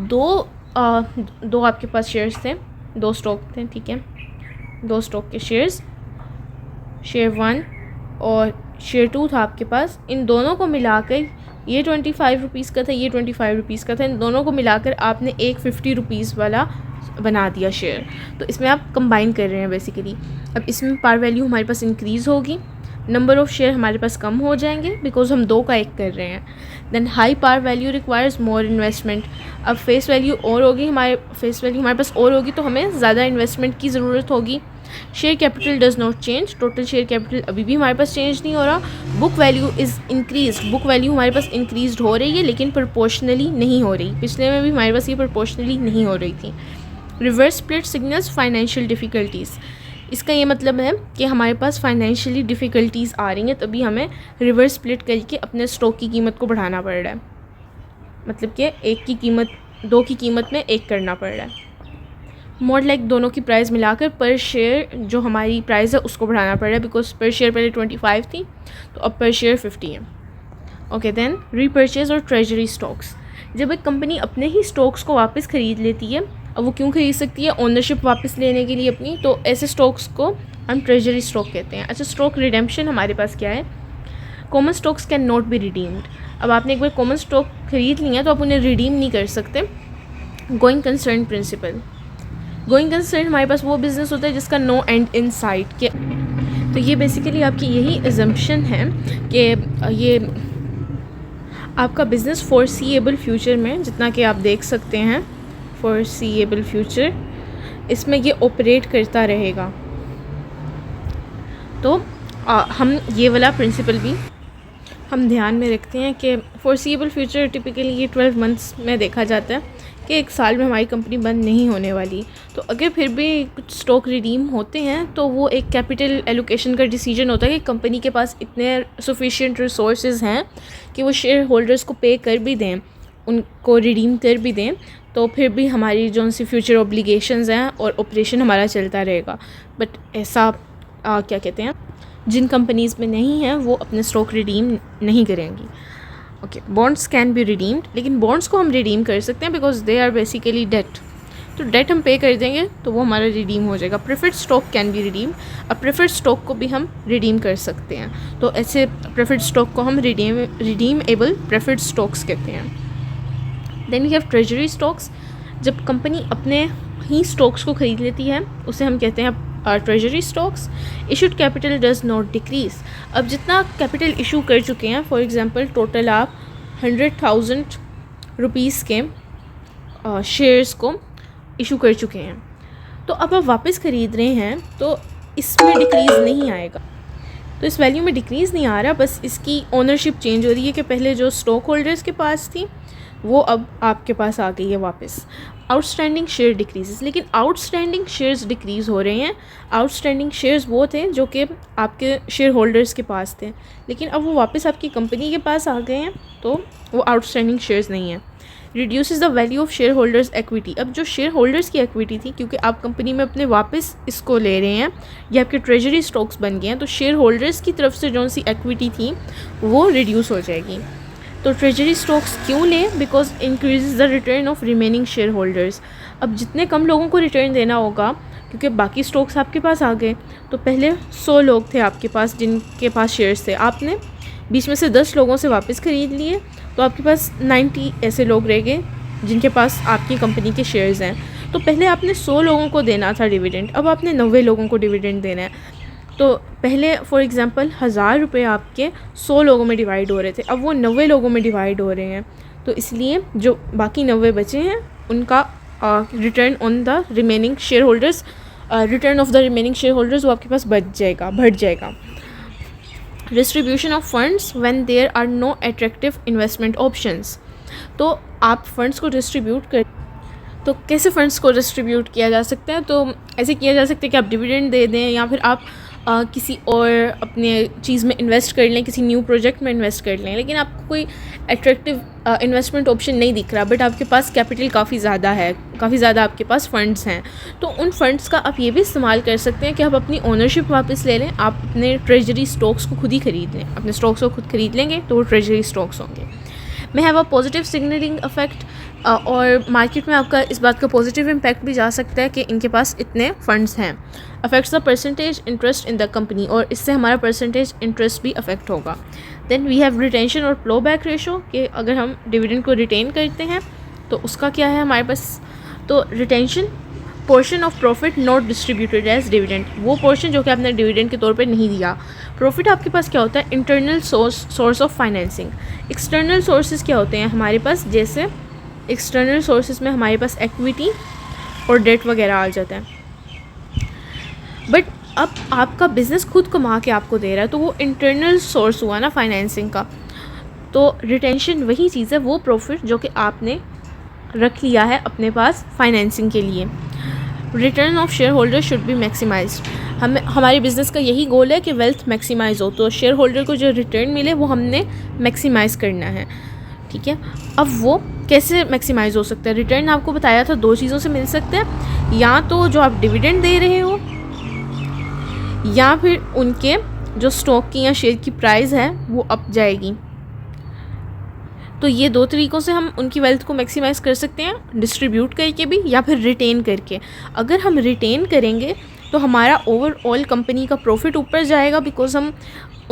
दो आपके पास शेयर्स थे, 2 स्टॉक थे, ठीक है, 2 स्टॉक के शेयर्स, शेयर 1 और शेयर 2 था आपके पास। इन दोनों को मिलाकर ये 25 रुपीज़ का था, ये 25 रुपीज़ का था, इन दोनों को मिलाकर आपने एक 50 रुपीज़ वाला बना दिया शेयर। तो इसमें आप कंबाइन कर रहे हैं बेसिकली। अब इसमें पार वैल्यू हमारे पास इंक्रीज़ होगी, नंबर ऑफ़ शेयर हमारे पास कम हो जाएंगे बिकॉज हम 2 का 1 कर रहे हैं। Then high par value requires more investment. अब फेस वैल्यू और होगी, हमारे पास और होगी तो हमें ज़्यादा इन्वेस्टमेंट की ज़रूरत होगी। Share capital does not change. Total share capital अभी भी हमारे पास चेंज नहीं हो रहा। Book value is increase. Book value हमारे पास इंक्रीज हो रही है लेकिन प्रोपोर्शनली नहीं हो रही। पिछले में भी हमारे पास ये प्रोपोर्शनली नहीं हो रही थी। Reverse split signals financial difficulties. इसका ये मतलब है कि हमारे पास फाइनेंशियली डिफ़िकल्टीज़ आ रही हैं, तभी हमें रिवर्स स्प्लिट करके अपने स्टॉक की कीमत को बढ़ाना पड़ रहा है। मतलब कि 2 की कीमत में 1 करना पड़ रहा है। मोर लाइक दोनों की प्राइस मिलाकर पर शेयर जो हमारी प्राइस है उसको बढ़ाना पड़ रहा है बिकॉज पर शेयर पहले 25 थी तो अब पर शेयर 50 है। ओके, देन रीपर्चेज और ट्रेजरी स्टॉक्स। जब एक कंपनी अपने ही स्टॉक्स को वापस ख़रीद लेती है, अब वो क्यों खरीद सकती है? ओनरशिप वापस लेने के लिए अपनी। तो ऐसे स्टॉक्स को हम ट्रेजरी स्टॉक कहते हैं। अच्छा, स्टॉक रिडेम्पशन हमारे पास क्या है? Common stocks can not be redeemed. अब आपने एक बार कॉमन स्टॉक खरीद लिया तो आप उन्हें रिडीम नहीं कर सकते। Going concern principal. Going concern हमारे पास वो बिज़नेस होता है जिसका नो एंड इन साइट के। तो ये बेसिकली आपकी यही एजम्पशन है कि ये आपका बिज़नेस फोरसीएबल फ्यूचर में, जितना कि आप देख सकते हैं फोरसीएबल फ्यूचर, इसमें ये ऑपरेट करता रहेगा। तो हम ये वाला प्रिंसिपल भी हम ध्यान में रखते हैं कि फोरसीएबल फ्यूचर टिपिकली ये 12 मंथ्स में देखा जाता है कि 1 साल में हमारी कंपनी बंद नहीं होने वाली। तो अगर फिर भी कुछ स्टॉक रिडीम होते हैं तो वो एक कैपिटल एलोकेशन का डिसीजन होता है कि कंपनी के पास इतने सफिशिएंट रिसोर्सेज हैं कि वो शेयर होल्डर्स को पे कर भी दें, उनको रिडीम कर भी दें, तो फिर भी हमारी जो उनसे फ्यूचर ऑब्लिगेशंस हैं और ऑपरेशन हमारा चलता रहेगा। बट ऐसा क्या कहते हैं, जिन कंपनीज़ में नहीं है वो अपने स्टॉक रिडीम नहीं करेंगी। Okay, bonds can be redeemed, लेकिन बॉन्ड्स को हम रिडीम कर सकते हैं because they are basically debt. तो डेट हम पे कर देंगे तो वो हमारा रिडीम हो जाएगा। Preferred stock can be redeem. अब प्रेफर्ड स्टॉक को भी हम रिडीम कर सकते हैं। तो ऐसे प्रेफर्ड स्टॉक को हम रिडीमेबल प्रेफर्ड स्टॉक्स कहते हैं। Then we have treasury stocks. जब कंपनी अपने ही स्टॉक्स को ख़रीद लेती है उसे हम कहते हैं treasury stocks, issued capital does not decrease. अब जितना कैपिटल इशू कर चुके हैं, फॉर एग्जांपल टोटल आप 100,000 रुपीज़ के शेयर्स को इशू कर चुके हैं, तो अब आप वापस ख़रीद रहे हैं तो इसमें डिक्रीज़ नहीं आएगा, तो इस वैल्यू में डिक्रीज़ नहीं आ रहा, बस इसकी ओनरशिप चेंज हो रही है कि पहले जो स्टॉक होल्डर्स के पास थी वो अब आपके पास आ गई है वापस। आउटस्टैंडिंग शेयर डिक्रीज़, लेकिन आउटस्टैंडिंग शेयर्स डिक्रीज़ हो रहे हैं। आउटस्टैंडिंग शेयर्स वो थे जो कि आपके शेयर होल्डर्स के पास थे, लेकिन अब वो वापस आपकी कंपनी के पास आ गए हैं, तो वो आउटस्टैंडिंग शेयर्स नहीं है। Reduces the value of share holders equity, अब जो शेयर होल्डर्स की एक्विटी थी, क्योंकि आप कंपनी में अपने वापस इसको ले रहे हैं, ये आपके ट्रेजरी स्टॉक्स बन गए हैं, तो शेयर होल्डर्स की तरफ से जो सी एक्विटी थी वो रिड्यूस हो जाएगी। तो ट्रेजरी स्टॉक्स क्यों लें? Because increases the return of remaining share holders. अब जितने कम लोगों को रिटर्न देना होगा, क्योंकि बाकी स्टॉक्स आपके पास आ गए, तो पहले 100 लोग थे आपके पास जिनके पास शेयर्स थे, आपने बीच में से 10 लोगों से वापस ख़रीद लिए, तो आपके पास 90 ऐसे लोग रह गए जिनके पास आपकी कंपनी के शेयर्स हैं। तो पहले आपने 100 लोगों को देना था डिविडेंड, अब आपने 90 लोगों को डिविडेंड देना है। तो पहले फॉर एग्ज़ाम्पल 1000 रुपये आपके 100 लोगों में डिवाइड हो रहे थे, अब वो 90 लोगों में डिवाइड हो रहे हैं, तो इसलिए जो बाकी 90 बचे हैं उनका return on the remaining shareholders, return of the remaining shareholders वो आपके पास बढ़ जाएगा। Distribution of funds when there are no attractive investment options, तो आप फंड्स को डिस्ट्रीब्यूट कर, तो कैसे फ़ंड्स को डिस्ट्रीब्यूट किया जा सकता है? तो ऐसे किया जा सकता है कि आप डिविडेंड दे दें, या फिर आप किसी और अपने चीज़ में इन्वेस्ट कर लें, किसी न्यू प्रोजेक्ट में इन्वेस्ट कर लें, लेकिन आपको कोई अट्रैक्टिव इन्वेस्टमेंट ऑप्शन नहीं दिख रहा, बट आपके पास कैपिटल काफ़ी ज़्यादा है, काफ़ी ज़्यादा आपके पास फ़ंड्स हैं, तो उन फ़ंड्स का आप ये भी इस्तेमाल कर सकते हैं कि आप अपनी ओनरशिप वापस ले लें, आप अपने ट्रेजरी स्टॉक्स को खुद ही ख़रीद लें, अपने स्टॉक्स को खुद ख़रीद लेंगे तो वो ट्रेजरी स्टॉक्स होंगे। में have a positive signalling effect, और मार्केट में आपका इस बात का पॉजिटिव इम्पैक्ट भी जा सकता है कि इनके पास इतने फंड्स हैं। Affects the percentage interest in the company, और इससे हमारा परसेंटेज इंटरेस्ट भी अफेक्ट होगा। देन वी हैव रिटेंशन और फ्लो बैक रेशो, कि अगर हम डिविडेंड को रिटेन करते हैं तो उसका क्या है हमारे पास, तो retention portion of profit not distributed as dividend, वो पोर्शन जो कि आपने डिविडेंड के तौर पे नहीं दिया। प्रॉफिट आपके पास क्या होता है? Internal source of financing. External sources क्या होते हैं हमारे पास? जैसे एक्सटर्नल सोर्सेज में हमारे पास एक्विटी और डेट वगैरह आ जाता है, बट अब आपका बिज़नेस खुद कमा के आपको दे रहा है, तो वो इंटरनल सोर्स हुआ ना फाइनेंसिंग का। तो रिटेंशन वही चीज़ है, वो प्रॉफिट जो कि आपने रख लिया है अपने पास फाइनेंसिंग के लिए। Return of share holder should be maximised, हमारे बिज़नेस का यही गोल है कि वेल्थ मैक्सिमाइज़ हो, तो शेयर होल्डर को जो रिटर्न मिले वो हमने मैक्सिमाइज़ करना है, ठीक है। अब वो कैसे मैक्सिमाइज़ हो सकता है? रिटर्न आपको बताया था 2 चीज़ों से मिल सकते हैं, या तो जो आप डिविडेंड दे रहे हो, या फिर उनके जो स्टॉक की या शेयर की प्राइस है वो अप जाएगी। तो ये 2 तरीक़ों से हम उनकी वेल्थ को मैक्सिमाइज़ कर सकते हैं, डिस्ट्रीब्यूट करके भी या फिर रिटेन करके। अगर हम रिटेन करेंगे तो हमारा ओवरऑल कंपनी का प्रॉफिट ऊपर जाएगा, बिकॉज हम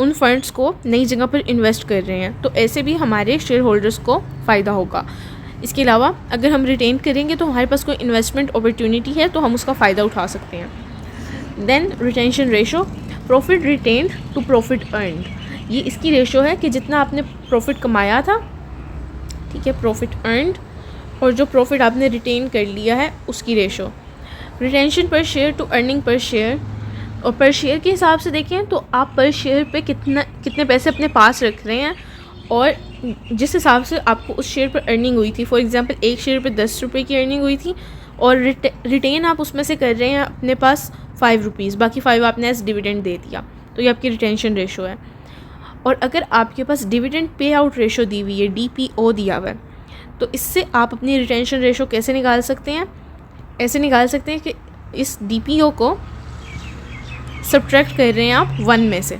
उन फंड्स को नई जगह पर इन्वेस्ट कर रहे हैं, तो ऐसे भी हमारे शेयर होल्डर्स को फ़ायदा होगा। इसके अलावा अगर हम रिटेन करेंगे तो हमारे पास कोई इन्वेस्टमेंट अपॉर्चुनिटी है तो हम उसका फ़ायदा उठा सकते हैं। Then retention ratio, profit retained to profit earned, ये इसकी रेशो है कि जितना आपने प्रॉफिट कमाया था, ठीक है, प्रॉफिट अर्नड, और जो प्रॉफिट आपने रिटेन कर लिया है उसकी ratio. Retention per share to earning per share, और पर शेयर के हिसाब से देखें तो आप पर शेयर पे कितने पैसे अपने पास रख रहे हैं, और जिस हिसाब से आपको उस शेयर पर अर्निंग हुई थी, फॉर एग्जांपल एक शेयर पे 10 रुपये की अर्निंग हुई थी, और रिटेन आप उसमें से कर रहे हैं अपने पास 5 रुपीज़, बाकी 5 आपने एज डिविडेंड दे दिया, तो ये आपकी रिटेंशन रेशो है। और अगर आपके पास डिविडेंड पे आउट रेशो दी हुई है, DPO दिया हुआ है, तो इससे आप अपनी रिटेंशन रेशो कैसे निकाल सकते हैं? ऐसे निकाल सकते हैं कि इस DPO को सब्ट्रैक्ट कर रहे हैं आप 1 में से,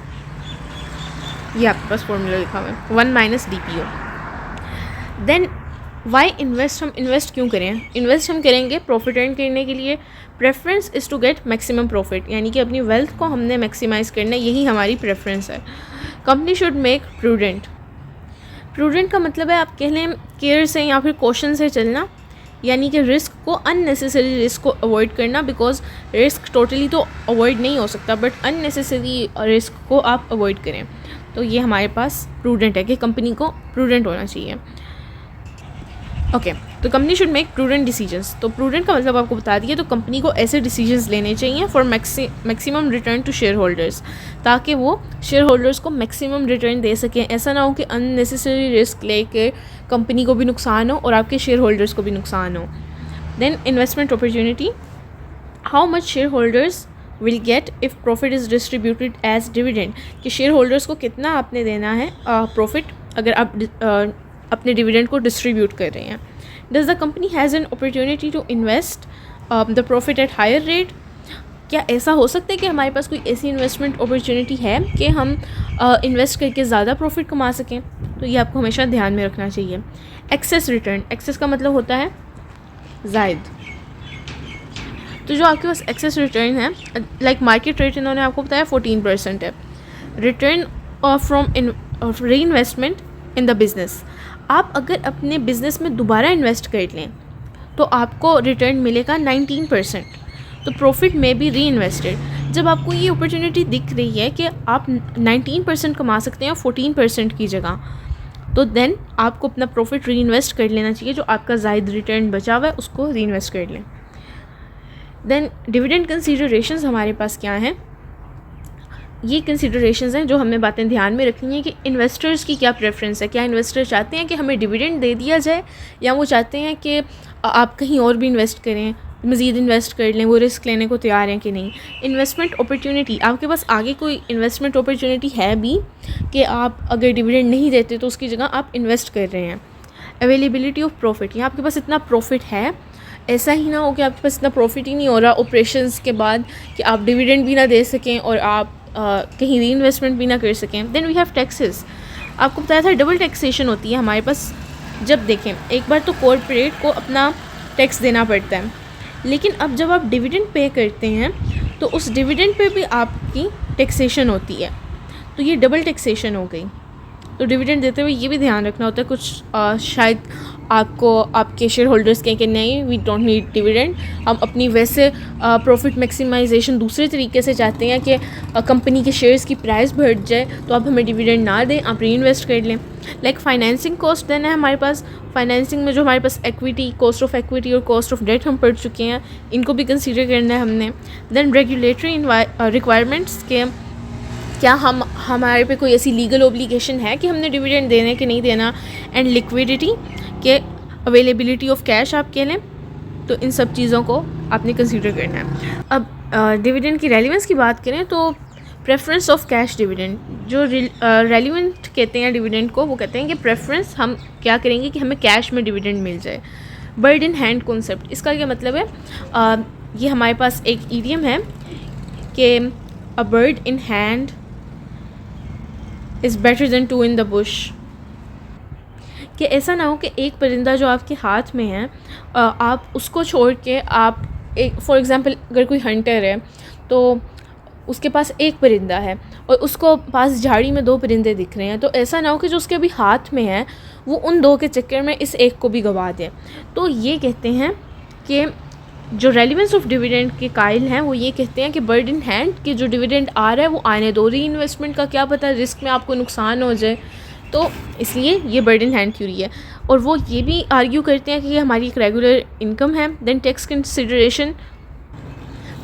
ये आपके पास फॉर्मूला लिखा हुआ है 1 minus DPO। Then why invest, हम इन्वेस्ट क्यों करें? इन्वेस्ट हम करेंगे प्रॉफिट अर्न करने के लिए। Preference is to get maximum profit, यानी कि अपनी वेल्थ को हमने मैक्सिमाइज़ करना है, यही हमारी प्रेफरेंस है। Company should make prudent, prudent का मतलब है आप कह लें केयर से या फिर कॉशन से चलना, यानी कि रिस्क को, अननेसेसरी रिस्क को अवॉइड करना, बिकॉज रिस्क टोटली तो अवॉइड नहीं हो सकता, बट अननेसेसरी रिस्क को आप अवॉइड करें। तो ये हमारे पास प्रूडेंट है कि कंपनी को प्रूडेंट होना चाहिए। ओके, तो company should make prudent decisions. तो प्रूडेंट का मतलब आपको बता दिया। तो कंपनी को ऐसे डिसीजंस लेने चाहिए for maximum return to shareholders, ताकि वो शेयर होल्डर्स को मैक्सिमम रिटर्न दे सकें। ऐसा ना हो कि अननेसेसरी रिस्क लेके कंपनी को भी नुकसान हो और आपके शेयर होल्डर्स को भी नुकसान हो। Then investment opportunity, how much shareholders will get if profit is distributed as dividend, कि शेयर होल्डर्स को कितना आपने देना है प्रॉफिट अगर आप अपने डिविडेंड को डिस्ट्रीब्यूट कर रहे हैं। Does the company has an opportunity to invest the profit at higher rate, क्या ऐसा हो सकता है कि हमारे पास कोई ऐसी इन्वेस्टमेंट अपॉर्चुनिटी है कि हम इन्वेस्ट करके ज़्यादा प्रॉफिट कमा सकें। तो ये आपको हमेशा ध्यान में रखना चाहिए। एक्सेस रिटर्न, एक्सेस का मतलब होता है ज़ायद। तो जो आपके पास एक्सेस रिटर्न है, लाइक मार्केट रेट इन्होंने आपको बताया 14% है। रिटर्न फ्रॉम री इन्वेस्टमेंट इन द बिज़नेस, आप अगर अपने बिज़नेस में दोबारा इन्वेस्ट कर लें तो आपको रिटर्न मिलेगा 19%। तो प्रॉफिट में बी री इन्वेस्टेड। जब आपको ये अपॉर्चुनिटी दिख रही है कि आप 19% कमा सकते हैं 14% की जगह, तो देन आपको अपना प्रॉफिट री इन्वेस्ट कर लेना चाहिए। जो आपका ज़ायद रिटर्न बचा हुआ है उसको री इन्वेस्ट कर लें। देन डिविडेंड कंसीडरेशंस हमारे पास क्या हैं, ये कंसीडरेशंस हैं जो हमें बातें ध्यान में रखनी है कि इन्वेस्टर्स की क्या प्रेफरेंस है। क्या इन्वेस्टर चाहते हैं कि हमें डिविडेंड दे दिया जाए, या वो चाहते हैं कि आप कहीं और भी इन्वेस्ट करें, मज़ीद इन्वेस्ट कर लें, वो रिस्क लेने को तैयार हैं कि नहीं। इन्वेस्टमेंट अपॉर्चुनिटी, आपके पास आगे कोई इन्वेस्टमेंट अपॉर्चुनिटी है भी कि आप अगर डिविडेंड नहीं देते तो उसकी जगह आप इन्वेस्ट कर रहे हैं। अवेलेबिलिटी ऑफ प्रॉफिट, या आपके पास इतना प्रॉफिट है, ऐसा ही ना हो कि आपके पास इतना प्रॉफिट ही नहीं हो रहा ऑपरेशंस के बाद कि आप डिविडेंड भी ना दे सकें और आप कहीं री इन्वेस्टमेंट भी ना कर सकें। देन वी हैव टैक्सेस, आपको बताया था डबल टैक्सेशन होती है हमारे पास। जब देखें, एक बार तो कॉरपोरेट को अपना टैक्स देना पड़ता है, लेकिन अब जब आप डिविडेंड पे करते हैं तो उस डिविडेंड पे भी आपकी टैक्सेशन होती है। तो ये डबल टैक्सेशन हो गई। तो डिविडेंड देते हुए ये भी ध्यान रखना होता है, कुछ शायद आपको आपके शेयर होल्डर्स कहें कि नहीं वी डोंट नीड डिविडेंड, हम अपनी वैसे प्रॉफिट मैक्सिमाइजेशन दूसरे तरीके से चाहते हैं कि कंपनी के शेयर्स की प्राइस बढ़ जाए, तो आप हमें डिविडेंड ना दें, आप री इन्वेस्ट कर लें। लाइक फाइनेंसिंग कॉस्ट देना है हमारे पास। फाइनेंसिंग में जो हमारे पास एक्विटी, कॉस्ट ऑफ एक्विटी और कॉस्ट ऑफ डेट हम पढ़ चुके हैं, इनको भी कंसीडर करना है हमने। देन रेगुलेटरी रिक्वायरमेंट्स के क्या हमारे पे कोई ऐसी लीगल ऑब्लिगेशन है कि हमने डिविडेंड देना कि नहीं देना। एंड लिक्विडिटी के अवेलेबिलिटी ऑफ कैश आप कह लें। तो इन सब चीज़ों को आपने कंसीडर करना है। अब डिविडेंड की रेलिवेंस की बात करें तो प्रेफरेंस ऑफ कैश डिविडेंड, जो रेलिवेंट कहते हैं डिविडेंड को, वो कहते हैं कि प्रेफरेंस हम क्या करेंगे कि हमें कैश में डिविडेंड मिल जाए। बर्ड इन हैंड कॉन्सेप्ट, इसका क्या मतलब है, ये हमारे पास एक इडियम है कि a bird in hand is better than two in the bush, कि ऐसा ना हो कि एक परिंदा जो आपके हाथ में है आप उसको छोड़ के आप एक, फॉर एग्ज़ाम्पल अगर कोई हंटर है तो उसके पास एक परिंदा है और उसको पास झाड़ी में 2 परिंदे दिख रहे हैं, तो ऐसा ना हो कि जो उसके अभी हाथ में है वो उन 2 के चक्कर में इस एक को भी गवा दे। तो ये कहते हैं कि जो रेलिवेंस ऑफ डिविडेंड के कायल हैं वो ये कहते हैं कि बर्ड इन हैंड कि जो डिविडेंड आ रहा है वो आने दो, री इन्वेस्टमेंट का क्या पता रिस्क में आपको नुकसान हो जाए, तो इसलिए ये बर्ड इन हैंड थ्योरी है। और वो ये भी आर्ग्यू करते हैं कि ये हमारी एक रेगुलर इनकम है। देन टैक्स कंसिडरेशन,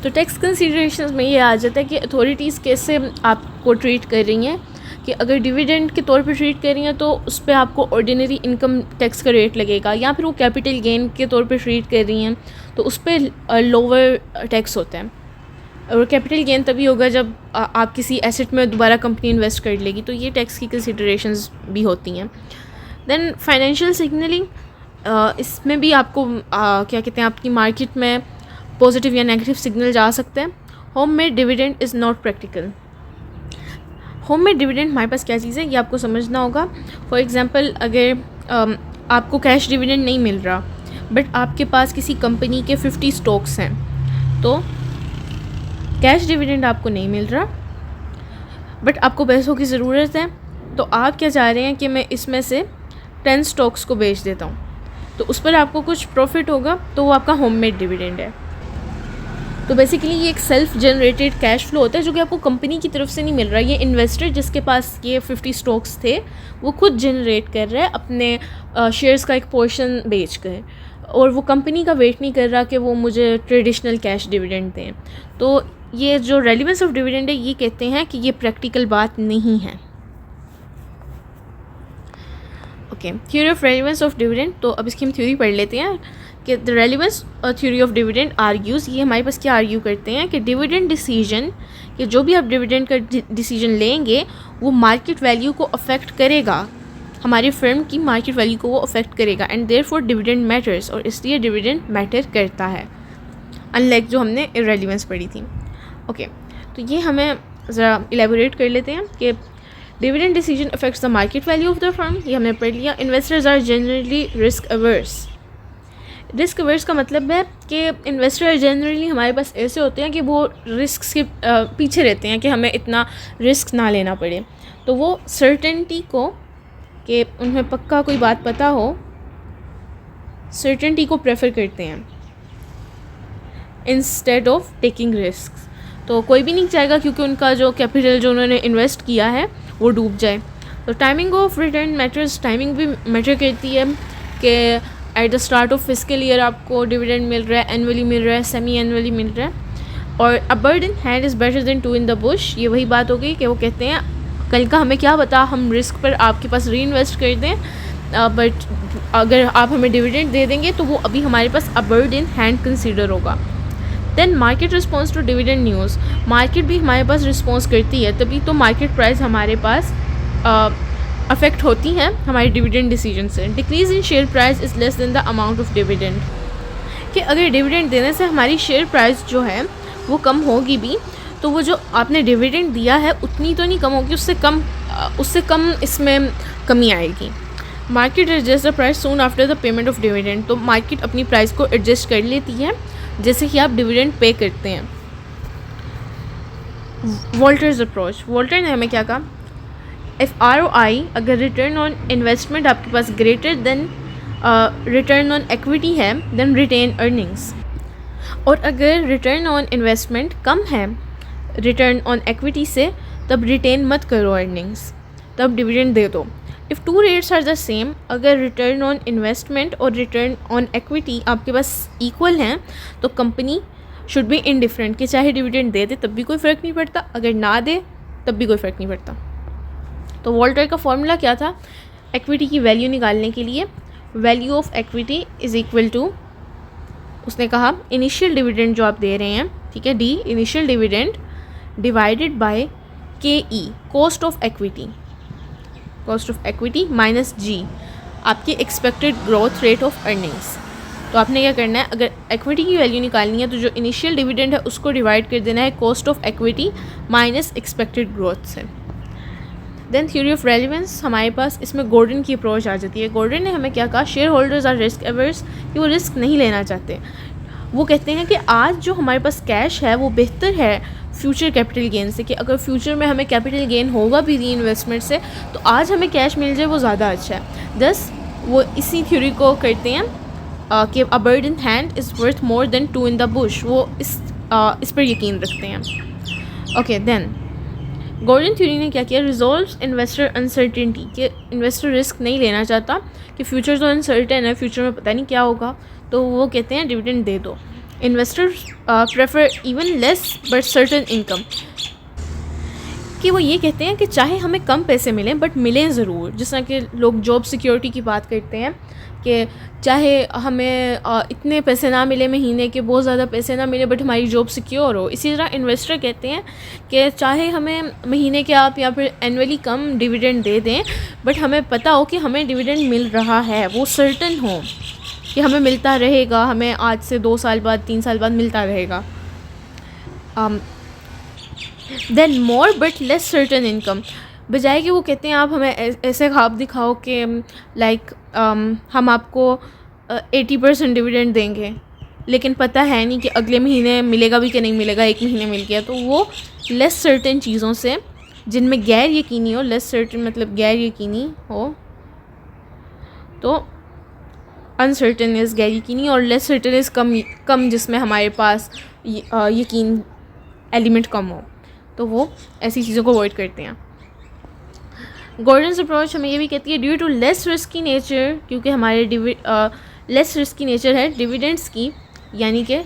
तो टैक्स कंसिडरेशन में ये आ जाता है कि अथॉरिटीज़ कैसे आपको ट्रीट कर रही हैं, कि अगर डिविडेंड के तौर पे ट्रीट कर रही हैं तो उस पर आपको ऑर्डिनरी इनकम टैक्स का रेट लगेगा, या फिर वो कैपिटल गेन के तौर पे ट्रीट कर रही हैं तो उस पर लोअर टैक्स होता है। और कैपिटल गेन तभी होगा जब आप किसी एसेट में दोबारा कंपनी इन्वेस्ट कर लेगी, तो ये टैक्स की कंसिडरेशंस भी होती हैं। देन फाइनेंशियल सिग्नलिंग, इसमें भी आपको क्या कहते हैं, आपकी मार्केट में पॉजिटिव या नेगेटिव सिग्नल जा सकते हैं। Home made dividend is not practical, home made dividend हमारे पास क्या चीज़ है ये आपको समझना होगा। फॉर एग्ज़ाम्पल अगर आपको कैश डिविडेंड नहीं मिल रहा बट आपके पास किसी कंपनी के 50 स्टॉक्स हैं, तो कैश डिविडेंड आपको नहीं मिल रहा बट आपको पैसों की ज़रूरत है, तो आप क्या चाह रहे हैं कि मैं इसमें से 10 स्टॉक्स को बेच देता हूँ। तो उस पर आपको कुछ प्रॉफिट होगा, तो वो आपका होममेड डिविडेंड है। तो बेसिकली ये एक सेल्फ जनरेटेड कैश फ्लो होता है जो कि आपको कंपनी की तरफ से नहीं मिल रहा। ये इन्वेस्टर जिसके पास ये 50 स्टॉक्स थे वो खुद जनरेट कर रहा है अपने शेयर्स का एक पोर्शन बेच कर, और वो कंपनी का वेट नहीं कर रहा कि वो मुझे ट्रेडिशनल कैश डिविडेंड दें। तो ये जो रेलिवेंस ऑफ डिविडेंड है ये कहते हैं कि ये प्रैक्टिकल बात नहीं है। Okay, theory of relevance of dividend. तो अब इसकी हम थ्योरी पढ़ लेते हैं कि the relevance theory of dividend argues, ये हमारे पास क्या आर्ग्यू करते हैं कि डिविडेंड डिसीजन, कि जो भी आप डिविडेंड का डिसीजन लेंगे वो मार्केट वैल्यू को अफेक्ट करेगा, हमारी फर्म की मार्केट वैल्यू को वो अफेक्ट करेगा, एंड देयरफॉर डिविडेंड मैटर्स, और इसलिए डिविडेंड मैटर करता है, अनलाइक जो हमने इररेलेवेंस पढ़ी थी। ओके, तो ये हमें ज़रा इलेबोरेट कर लेते हैं कि dividend decision affects the market value of the firm, ये हमने पढ़ लिया। Investors are generally risk averse. Risk averse का मतलब है कि इन्वेस्टर जनरली हमारे पास ऐसे होते हैं कि वो रिस्क के पीछे रहते हैं कि हमें इतना रिस्क ना लेना पड़े, तो वो सर्टेनिटी को, कि उन्हें पक्का कोई बात पता हो, सर्टेनिटी को प्रेफर करते हैं इंस्टेड ऑफ टेकिंग रिस्क। तो कोई भी नहीं चाहेगा क्योंकि उनका जो कैपिटल जो उन्होंने इन्वेस्ट किया है वो डूब जाए। तो timing of return matters, timing भी मैटर करती है कि at the start of fiscal year आपको डिविडेंड मिल रहा है, एनुअली मिल रहा है, सेमी एनुअली मिल रहा है। और a bird in hand is better than two in the bush, ये वही बात हो गई कि वो कहते हैं कल का हमें क्या पता, हम रिस्क पर आपके पास री इन्वेस्ट कर दें, बट अगर आप हमें डिविडेंड दे देंगे तो वो अभी हमारे पास a bird in hand consider होगा। Then market response to dividend news, market भी हमारे पास रिस्पॉन्स करती है, तभी तो मार्केट प्राइस हमारे पास अफेक्ट होती हैं हमारे डिविडेंड डिसीजन से। Decrease in share price is less than the amount of dividend, कि अगर डिविडेंड देने से हमारी शेयर प्राइस जो है वो कम होगी भी, तो वो जो आपने डिविडेंड दिया है उतनी तो नहीं कम होगी, उससे कम इसमें कमी आएगी। Market adjust the price soon after the payment of dividend, तो मार्केट अपनी प्राइस को एडजस्ट कर लेती है जैसे कि आप डिविडेंड पे करते हैं। वोल्टर्स अप्रोच, वोल्टर ने हमें क्या कहा, इफ़ ROI, अगर रिटर्न ऑन इन्वेस्टमेंट आपके पास greater than return on equity है, देन रिटेन अर्निंग्स। और अगर रिटर्न ऑन इन्वेस्टमेंट कम है रिटर्न ऑन एक्विटी से, तब रिटेन मत करो अर्निंग्स, तब डिविडेंड दे दो। If two rates are the same, अगर रिटर्न ऑन इन्वेस्टमेंट और रिटर्न ऑन एक्विटी आपके पास इक्वल हैं, तो कंपनी शुड बी इनडिफरेंट, कि चाहे डिविडेंड दे दे तब भी कोई फ़र्क नहीं पड़ता, अगर ना दे तब भी कोई फ़र्क नहीं पड़ता। तो वोल्टर का फॉर्मूला क्या था एक्विटी की वैल्यू निकालने के लिए, value of equity is equal to, उसने कहा इनिशियल डिविडेंड जो आप दे रहे हैं, ठीक है, D initial dividend divided by KE, cost of equity, cost of equity minus G, आपकी expected growth rate of earnings. तो आपने क्या करना है, अगर एक्विटी की वैल्यू निकालनी है तो जो इनिशियल डिविडेंड है उसको डिवाइड कर देना है cost of equity minus expected growth से। देन थ्योरी ऑफ रेलिवेंस, हमारे पास इसमें गॉर्डन की अप्रोच आ जाती है। गॉर्डन ने हमें क्या कहा, shareholders are risk averse, कि वो रिस्क नहीं लेना चाहते। वो कहते हैं कि आज जो हमारे पास कैश है वो बेहतर है फ्यूचर कैपिटल गेन से, कि अगर फ्यूचर में हमें कैपिटल गेन होगा भी री इन्वेस्टमेंट से, तो आज हमें कैश मिल जाए वो ज़्यादा अच्छा है। दस वो इसी थ्योरी को करते हैं कि a bird in hand is worth more than two in the bush, वो इस पर यकीन रखते हैं। ओके, देन गॉर्डन थ्योरी ने क्या किया, रिजॉल्व्स इन्वेस्टर अनसर्टेनिटी, कि इन्वेस्टर रिस्क नहीं लेना चाहता कि फ्यूचर तो अनसर्टेन है, फ्यूचर में पता नहीं क्या होगा, तो वो कहते हैं डिविडेंड दे दो। Investors prefer even less but certain income, कि वो ये कहते हैं कि चाहे हमें कम पैसे मिलें बट मिलें ज़रूर, जिस तरह के लोग जॉब सिक्योरिटी की बात करते हैं कि चाहे हमें इतने पैसे ना मिले महीने के, बहुत ज़्यादा पैसे ना मिले बट हमारी जॉब सिक्योर हो। इसी तरह इन्वेस्टर कहते हैं कि चाहे हमें महीने के आप या फिर एनुअली कम डिविडेंड दे दें, बट हमें पता हो कि हमें डिविडेंड मिल रहा है, वो सर्टन हो कि हमें मिलता रहेगा, हमें आज से 2 साल बाद 3 साल बाद मिलता रहेगा। Than more but less certain income, बजाय कि वो कहते हैं आप हमें ऐसे ख्वाब दिखाओ कि लाइक हम आपको 80% डिविडेंड देंगे, लेकिन पता है नहीं कि अगले महीने मिलेगा भी कि नहीं मिलेगा, एक महीने मिल गया, तो वो लेस सर्टन चीज़ों से जिनमें गैर यकीनी हो, लेस सर्टन मतलब गैर यकीनी हो, तो अनसर्टन इज़ गैर यकीनी, और लेस सर्टन इज़ कम जिसमें हमारे पास यकीन एलिमेंट कम हो, तो वो ऐसी चीज़ों को अवॉइड करते हैं। गॉर्डन्स अप्रोच हमें ये भी कहती है due to less risky nature, क्योंकि हमारे लेस रिस्की नेचर है डिविडेंड्स की, यानी कि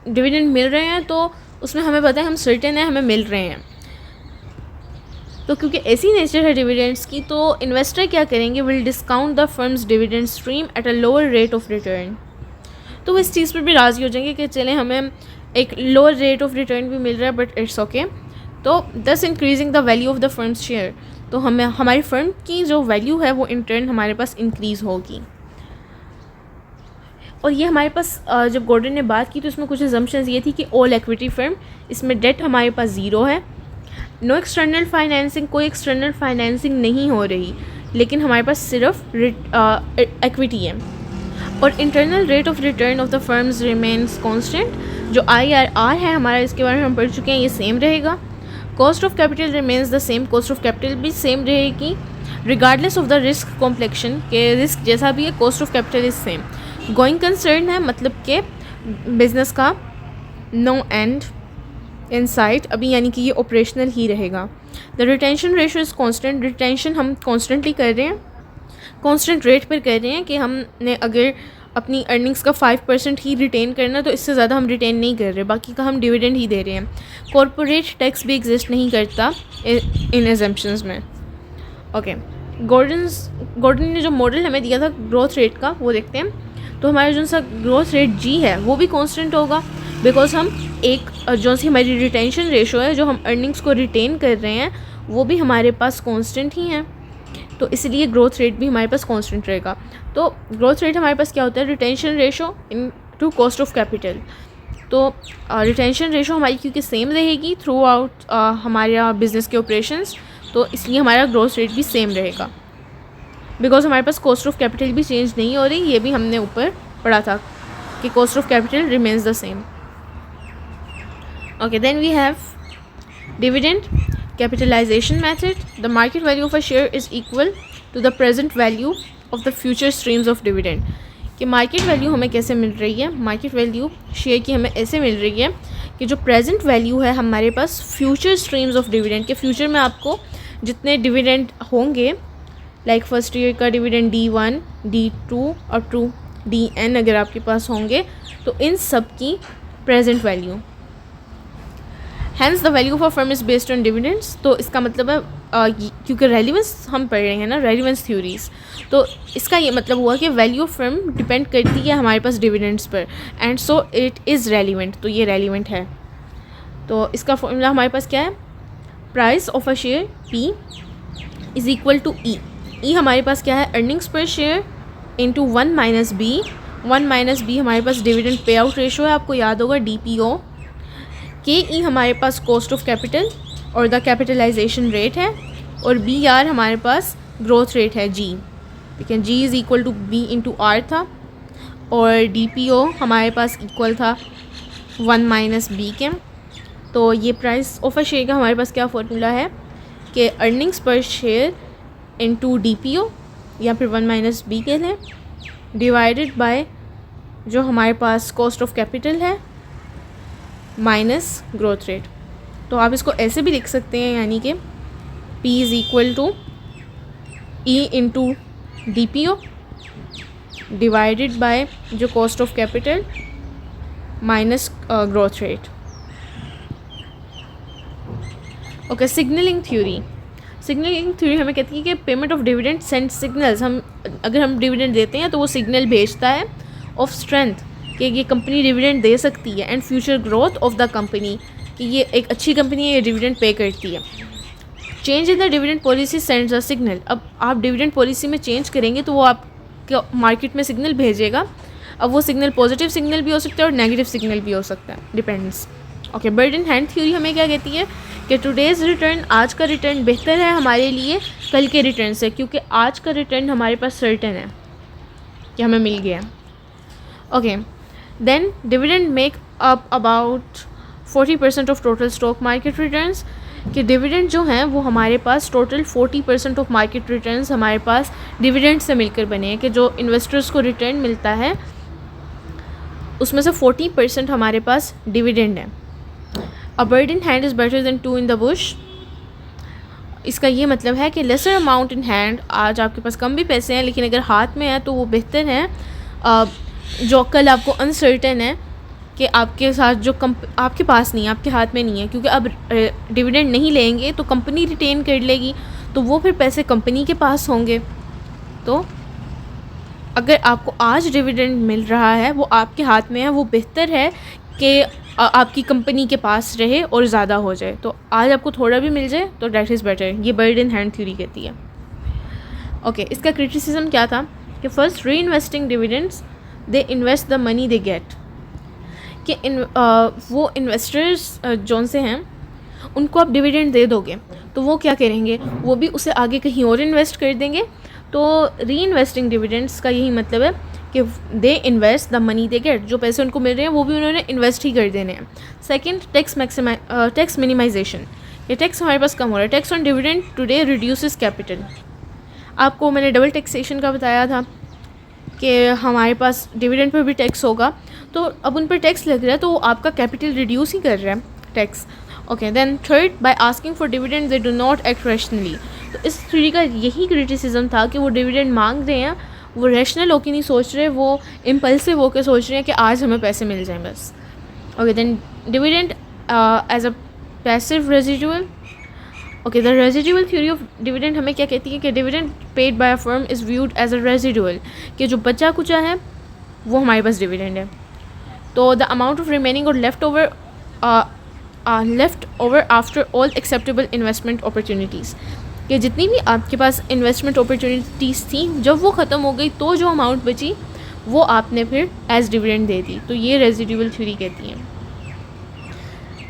डिविडेंड मिल रहे हैं तो उसमें हमें पता है हम सर्टेन है हमें मिल रहे हैं। तो क्योंकि ऐसी नेचर है डिविडेंड्स की, तो इन्वेस्टर क्या करेंगे, will discount the firms dividend stream at a lower rate of return. तो वो इस चीज़ पर भी राज़ी हो जाएंगे कि चलें हमें एक लोअर रेट ऑफ रिटर्न भी मिल रहा है बट इट्स ओके, तो दस increasing the value of the firms share, तो हमें हमारी फर्म की जो वैल्यू है वो इन टर्न हमारे पास इंक्रीज़ होगी। और ये हमारे पास जब गॉर्डन ने बात की तो इसमें कुछ असम्पशंस ये थी कि ऑल इक्विटी फर्म, इसमें डेट हमारे पास ज़ीरो है, नो एक्सटर्नल फाइनेंसिंग, कोई एक्सटर्नल फाइनेंसिंग नहीं हो रही, लेकिन हमारे पास सिर्फ इक्विटी है, और internal rate of return of the firms remains constant. जो IRR है हमारा, इसके बारे में हम पढ़ चुके हैं, ये सेम रहेगा। Cost of capital remains the same, cost of capital भी सेम रहेगी regardless of the risk complexion, के रिस्क जैसा भी है cost of capital is same. Going concern है मतलब कि बिजनेस का नो एंड इन साइट अभी, यानी कि ये ऑपरेशनल ही रहेगा। The retention ratio is constant, retention हम कॉन्स्टेंटली कर रहे हैं, कांस्टेंट रेट पर कर रहे हैं कि हमने अगर अपनी अर्निंग्स का 5% ही रिटेन करना तो इससे ज़्यादा हम रिटेन नहीं कर रहे, बाकी का हम डिविडेंड ही दे रहे हैं। कॉरपोरेट टैक्स भी एग्जिस्ट नहीं करता इन एजम्पशंस में। ओके, गॉर्डन ने जो मॉडल हमें दिया था ग्रोथ रेट का वो देखते हैं। तो हमारा जो सा ग्रोथ रेट G है वो भी कांस्टेंट होगा, बिकॉज हम एक जो सी हमारी रिटेंशन रेशो है, जो हम अर्निंग्स को रिटेन कर रहे हैं, वो भी हमारे पास कांस्टेंट ही है, तो इसलिए ग्रोथ रेट भी हमारे पास कांस्टेंट रहेगा। तो ग्रोथ रेट हमारे पास क्या होता है, retention ratio into cost of capital. तो रिटेंशन रेशो हमारी क्योंकि सेम रहेगी थ्रू आउट हमारा बिजनेस के ऑपरेशंस, तो इसलिए हमारा ग्रोथ रेट भी सेम रहेगा, बिकॉज हमारे पास कॉस्ट ऑफ कैपिटल भी चेंज नहीं हो रही, ये भी हमने ऊपर पढ़ा था कि cost of capital remains the same. Okay, then we have dividend capitalisation method. The market value of a share is equal to the present value of the future streams of dividend. कि market value हमें कैसे मिल रही है, market value share की हमें ऐसे मिल रही है कि जो प्रेजेंट वैल्यू है हमारे पास फ्यूचर स्ट्रीम्स ऑफ डिविडेंड के, फ्यूचर में आपको जितने डिविडेंड होंगे, लाइक फर्स्ट ईयर का डिविडेंड D1, D2 और टू DN अगर आपके पास होंगे, तो इन सब की present value. Hence the value of a firm is based on dividends. तो इसका मतलब है क्योंकि रेलिवेंस हम पढ़ रहे हैं ना, रेलिवेंस थ्योरीज, तो इसका ये मतलब हुआ कि वैल्यू ऑफ फर्म डिपेंड करती है हमारे पास डिविडेंड्स पर, and so it is relevant, तो ये रेलिवेंट है। तो इसका फॉर्मूला हमारे पास क्या है, price of a share P is equal to E। E हमारे पास क्या है, earnings per share into 1 minus B। 1 minus B हमारे पास डिविडेंड पे आउट रेशो है, आपको याद होगा DPO। KE हमारे पास कॉस्ट ऑफ कैपिटल और द कैपिटलाइजेशन रेट है, और BR हमारे पास ग्रोथ रेट है G, ठीक है। G is equal to B into R था, और DPO हमारे पास इक्वल था 1 माइनस B के। तो ये प्राइस ऑफ अ शेयर का हमारे पास क्या फॉर्मूला है कि earnings per share into DPO या फिर 1 माइनस B के लिए डिवाइडेड बाय जो हमारे पास कॉस्ट ऑफ कैपिटल है माइनस ग्रोथ रेट। तो आप इसको ऐसे भी लिख सकते हैं, यानी कि P is equal to E into DPO divided by जो cost of capital minus growth rate. Okay, signalling theory. Signalling theory हमें कहती है कि payment of dividend send signals, हम अगर हम डिविडेंड देते हैं तो वो सिग्नल भेजता है ऑफ स्ट्रेंथ कि ये कंपनी डिविडेंड दे सकती है, and future growth of the company कि ये एक अच्छी कंपनी है, ये डिविडेंड पे करती है। Change in the dividend policy sends a signal. अब आप डिविडेंड पॉलिसी में चेंज करेंगे तो वो आपके मार्केट में सिग्नल भेजेगा। अब वो सिग्नल पॉजिटिव सिग्नल भी हो सकता है और नेगेटिव सिग्नल भी हो सकता है, depends. Okay, bird in hand theory हमें क्या कहती है कि टुडेज़ रिटर्न, आज का रिटर्न बेहतर है हमारे लिए कल के रिटर्न से, क्योंकि आज का रिटर्न हमारे पास सर्टेन है कि हमें मिल गया। Okay, then dividend make up about 40% of total stock market returns. कि डिविडेंड जो हैं वो हमारे पास टोटल 40% ऑफ मार्केट रिटर्न्स हमारे पास डिविडेंड से मिलकर बने हैं, कि जो इन्वेस्टर्स को रिटर्न मिलता है उसमें से 40% हमारे पास डिविडेंड है। A bird in hand is better than two in the bush. इसका ये मतलब है कि लेसर अमाउंट इन हैंड, आज आपके पास कम भी पैसे हैं लेकिन अगर हाथ में है तो वो बेहतर है, जो कल आपको अनसर्टेन है कि आपके साथ जो आपके पास नहीं है, आपके हाथ में नहीं है, क्योंकि अब डिविडेंड नहीं लेंगे तो कंपनी रिटेन कर लेगी, तो वो फिर पैसे कंपनी के पास होंगे। तो अगर आपको आज डिविडेंड मिल रहा है वो आपके हाथ में है, वो बेहतर है कि आपकी कंपनी के पास रहे और ज़्यादा हो जाए। तो आज आपको थोड़ा भी मिल जाए तो डैट इज़ बेटर, ये बर्ड इन हैंड थ्योरी कहती है। ओके, इसका क्रिटिसिज्म क्या था कि फर्स्ट री investing dividends they invest the money they get, कि वो इन्वेस्टर्स जौन से हैं उनको आप डिविडेंड दे दोगे तो वो क्या करेंगे, वो भी उसे आगे कहीं और इन्वेस्ट कर देंगे। तो री इन्वेस्टिंग डिविडेंड्स का यही मतलब है कि they invest the money they get, जो पैसे उनको मिल रहे हैं वो भी उन्होंने इन्वेस्ट ही कर देने हैं। सेकंड, टैक्स मिनिमाइजेशन, ये टैक्स हमारे पास कम हो रहा है। Tax on dividend today reduces capital. आपको मैंने डबल टैक्सेशन का बताया था कि हमारे पास डिविडेंड पर भी टैक्स होगा, तो अब उन पर टैक्स लग रहा है तो वो आपका कैपिटल रिड्यूस ही कर रहा है tax. Okay, then third, by asking for dividend they do not act rationally. तो इस थ्योरी का यही क्रिटिसिज्म था कि वो डिविडेंड मांग रहे हैं, वो रैशनल होकर नहीं सोच रहे, वो इम्पल्सिव होकर सोच रहे हैं कि आज हमें पैसे मिल जाएं बस। Okay, then dividend as a passive residual. Okay, the residual theory of dividend हमें क्या कहती है कि dividend paid by a firm is viewed as a residual, कि जो बचा कुचा है वो हमारे पास डिविडेंड है। तो द अमाउंट ऑफ रिमेनिंग और left over after all acceptable investment opportunities, कि जितनी भी आपके पास इन्वेस्टमेंट अपॉर्चुनिटीज़ थी जब वो ख़त्म हो गई तो जो अमाउंट बची वो आपने फिर एज डिविडेंड दे दी। तो ये रेजिडुअल थ्योरी कहती है।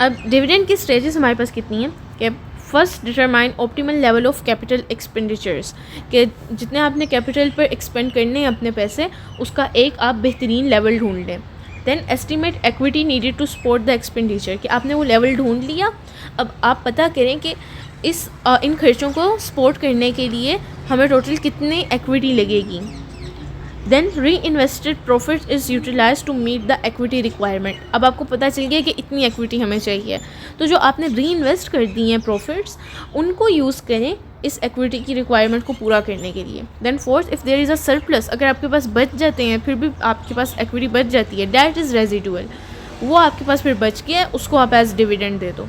अब डिविडेंड की स्टेजेस हमारे पास कितनी हैं कि first, determine optimal level of capital expenditures, कि जितने आपने कैपिटल पर एक्सपेंड करने हैं अपने पैसे उसका एक आप बेहतरीन लेवल ढूंढ लें। Then estimate equity needed to support the expenditure, कि आपने वो लेवल ढूंढ लिया, अब आप पता करें कि इन खर्चों को सपोर्ट करने के लिए हमें टोटल कितनी इक्विटी लगेगी। Then reinvested profit is utilise to meet the equity requirement, अब आपको पता चल गया कि इतनी इक्विटी हमें चाहिए, तो जो आपने री इन्वेस्ट कर दी हैं प्रॉफिट्स उनको यूज़ करें इस इक्विटी की रिक्वायरमेंट को पूरा करने के लिए। Then fourth, if there is a surplus, अगर आपके पास बच जाते हैं फिर भी आपके पास इक्विटी बच जाती है, दैट इज़ रेजिडुअल, वो आपके पास फिर बच गया उसको आप एज डिविडेंड दे दो।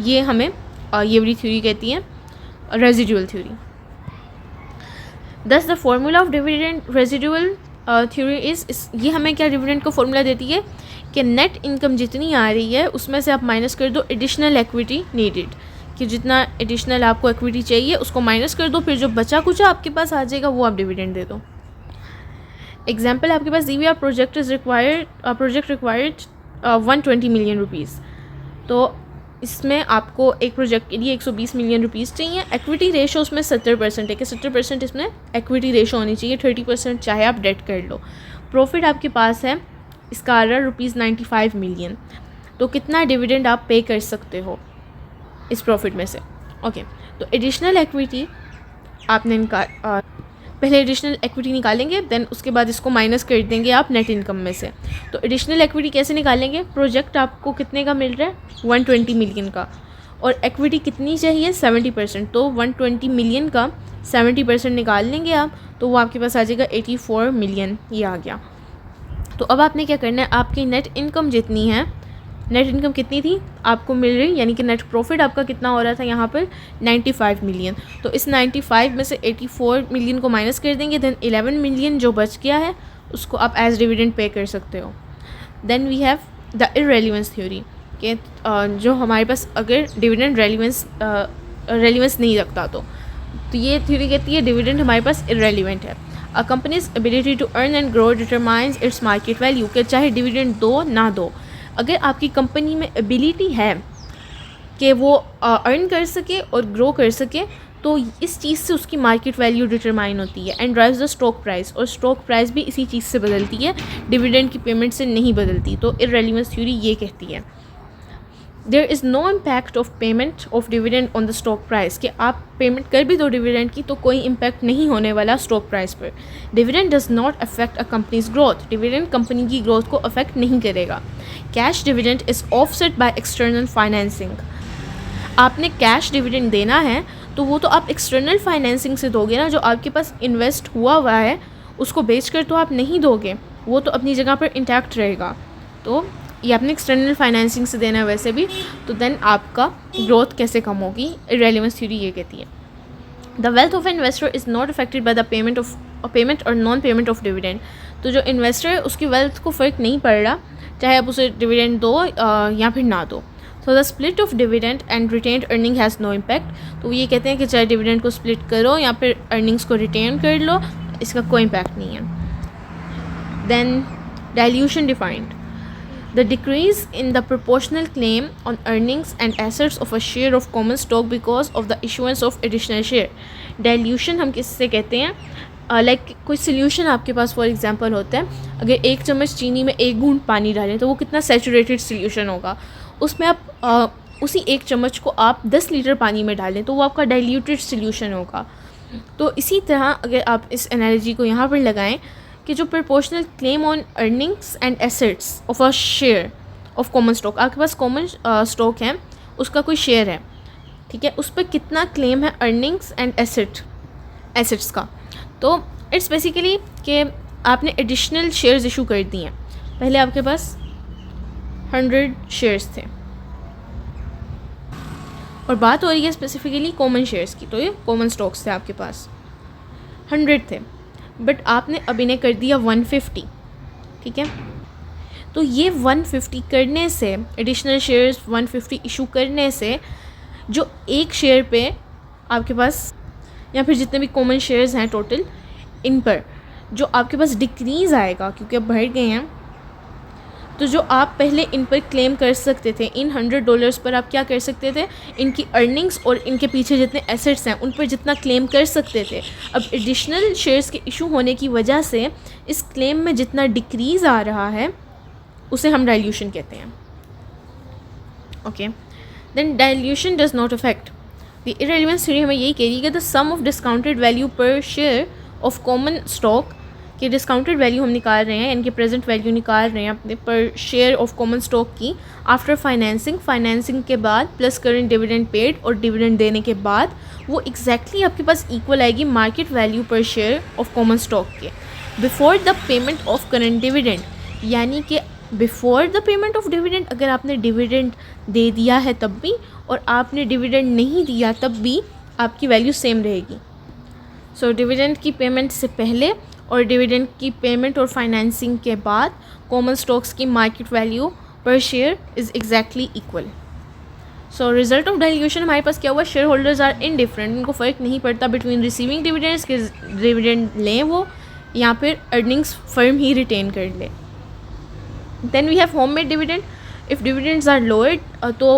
ये हमें ये वाली थ्योरी कहती है रेजिडुअल थ्योरी। दस the formula of dividend residual theory is, ये हमें क्या डिविडेंड का फॉर्मूला देती है कि नेट इनकम जितनी आ रही है उसमें से आप माइनस कर दो एडिशनल इक्विटी नीडेड, कि जितना एडिशनल आपको इक्विटी चाहिए उसको माइनस कर दो, फिर जो बचा कुचा आपके पास आ जाएगा वो आप डिविडेंड दे दो। एग्जाम्पल आपके पास दी हुई, प्रोजेक्ट रिक्वायर्ड 120 मिलियन रुपीज़, तो इसमें आपको एक प्रोजेक्ट के लिए 120 मिलियन रुपीज़ चाहिए। इक्विटी रेशो उसमें 70% है कि 70% इसमें इक्विटी रेशो होनी चाहिए, 30% चाहे आप डेट कर लो। प्रॉफिट आपके पास है इसका आ रहा है ₹95 मिलियन, तो कितना डिविडेंड आप पे कर सकते हो इस प्रॉफिट में से। ओके, तो एडिशनल इक्विटी आपने पहले एडिशनल इक्विटी निकालेंगे, देन उसके बाद इसको माइनस कर देंगे आप नेट इनकम में से। तो एडिशनल इक्विटी कैसे निकालेंगे, प्रोजेक्ट आपको कितने का मिल रहा है 120 मिलियन का, और इक्विटी कितनी चाहिए 70%, तो 120 मिलियन का 70% निकाल लेंगे आप, तो वो आपके पास आ जाएगा 84 मिलियन, ये आ गया। तो अब आपने क्या करना है, आपकी नेट इनकम जितनी है, नेट इनकम कितनी थी आपको मिल रही, यानी कि नेट प्रॉफिट आपका कितना हो रहा था यहाँ पर 95 मिलियन, तो इस 95 में से 84 मिलियन को माइनस कर देंगे, देन 11 मिलियन जो बच गया है उसको आप एज डिविडेंड पे कर सकते हो। Then we have the irrelevance theory, कि जो हमारे पास अगर डिविडेंड रेलिवेंस नहीं रखता तो ये थ्योरी कहती है डिविडेंड हमारे पास इररेलेवेंट है। A company's ability to earn and grow determines its market value, कि चाहे डिविडेंड दो ना दो, अगर आपकी कंपनी में एबिलिटी है कि वो अर्न कर सके और ग्रो कर सके तो इस चीज़ से उसकी मार्केट वैल्यू डिटरमाइन होती है and drives the stock price, और स्टॉक प्राइस भी इसी चीज़ से बदलती है, डिविडेंड की पेमेंट से नहीं बदलती। तो इररेलेवेंस थ्योरी ये कहती है। There is no impact of payment of dividend on the stock price, कि आप पेमेंट कर भी दो डिविडेंड की तो कोई इम्पैक्ट नहीं होने वाला स्टॉक प्राइस पर. Dividend does not affect a companies growth, dividend company की ग्रोथ को अफेक्ट नहीं करेगा. Cash dividend is offset by external financing. आपने कैश डिविडेंड देना है तो वो तो आप एक्सटर्नल फाइनेंसिंग से दोगे ना, जो आपके पास इन्वेस्ट हुआ है उसको बेचकर तो आप नहीं दोगे, वो तो अपनी जगह पर इंटैक्ट रहेगा. तो ये आपने एक्सटर्नल फाइनेंसिंग से देना है वैसे भी, तो देन आपका ग्रोथ कैसे कम होगी. इररेलेवेंस थ्योरी ये कहती है. The wealth of investor is not affected by the payment और नॉन पेमेंट ऑफ डिविडेंड. तो जो इन्वेस्टर है उसकी वेल्थ को फ़र्क नहीं पड़ रहा चाहे आप उसे डिविडेंड दो या फिर ना दो. So the split of dividend and retained earning has no impact. तो ये कहते हैं कि चाहे डिविडेंड को स्प्लिट करो या फिर अर्निंग्स को रिटेन कर लो, इसका कोई इम्पैक्ट नहीं है. Then dilution defined. The decrease in the proportional claim on earnings and assets of a share of common stock because of the issuance of additional share. Dilution हम किससे कहते हैं, लाइक कोई सोल्यूशन आपके पास फॉर एग्जांपल होता है, अगर 1 चम्मच चीनी में 1 बूंद पानी डालें तो वो कितना सैचुरेटेड सोल्यूशन होगा. उसमें आप उसी 1 चम्मच को आप 10 लीटर पानी में डालें तो वो आपका डाइल्यूटेड सोल्यूशन होगा. तो इसी तरह अगर आप इस एनालॉजी को यहाँ पर लगाएं कि जो proportional claim on earnings and assets of a share of common stock, आपके पास कॉमन स्टॉक है, उसका कोई शेयर है, ठीक है, उस पर कितना क्लेम है अर्निंग्स एंड एसेट्स का. तो इट्स बेसिकली कि आपने एडिशनल शेयर्स इशू कर दिए हैं. पहले आपके पास 100 शेयर्स थे और बात हो रही है स्पेसिफिकली कॉमन शेयर्स की, तो ये कॉमन स्टॉक्स थे आपके पास 100 थे, बट आपने अब इन्हें कर दिया 150. ठीक है, तो ये 150 करने से, एडिशनल शेयर्स 150 इशू करने से जो एक शेयर पे आपके पास या फिर जितने भी कॉमन शेयर्स हैं टोटल, इन पर जो आपके पास डिक्रीज़ आएगा क्योंकि अब बढ़ गए हैं, तो जो आप पहले इन पर क्लेम कर सकते थे, इन $100 पर आप क्या कर सकते थे, इनकी अर्निंग्स और इनके पीछे जितने एसेट्स हैं उन पर जितना क्लेम कर सकते थे, अब एडिशनल शेयर्स के इशू होने की वजह से इस क्लेम में जितना डिक्रीज़ आ रहा है उसे हम डाइल्यूशन कहते हैं. Okay, then dilution does not affect the irrelevance theory. हमें यही कह रही है कि the sum of discounted value per share of common stock, कि डिस्काउंटेड वैल्यू हम निकाल रहे हैं, इनके प्रेजेंट वैल्यू निकाल रहे हैं अपने पर शेयर ऑफ कॉमन स्टॉक की, आफ्टर फाइनेंसिंग के बाद प्लस करंट डिविडेंड पेड और डिविडेंड देने के बाद, वो एग्जैक्टली आपके पास इक्वल आएगी market value per share of common stock के before the payment of current dividend. यानी कि before the payment of dividend, अगर आपने डिविडेंड दे दिया है तब भी और आपने डिविडेंड नहीं दिया तब भी आपकी वैल्यू सेम रहेगी. सो डिविडेंड की पेमेंट से पहले और डिविडेंड की पेमेंट और फाइनेंसिंग के बाद कॉमन स्टॉक्स की market value per share is exactly equal. So result of dilution हमारे पास क्या हुआ, शेयर होल्डर्स आर इनडिफरेंट, उनको फ़र्क नहीं पड़ता बिटवीन रिसीविंग डिविडेंड्स के डिविडेंड लें वो या फिर अर्निंग्स फर्म ही रिटेन कर ले. Then we have homemade dividend. If dividends are lower तो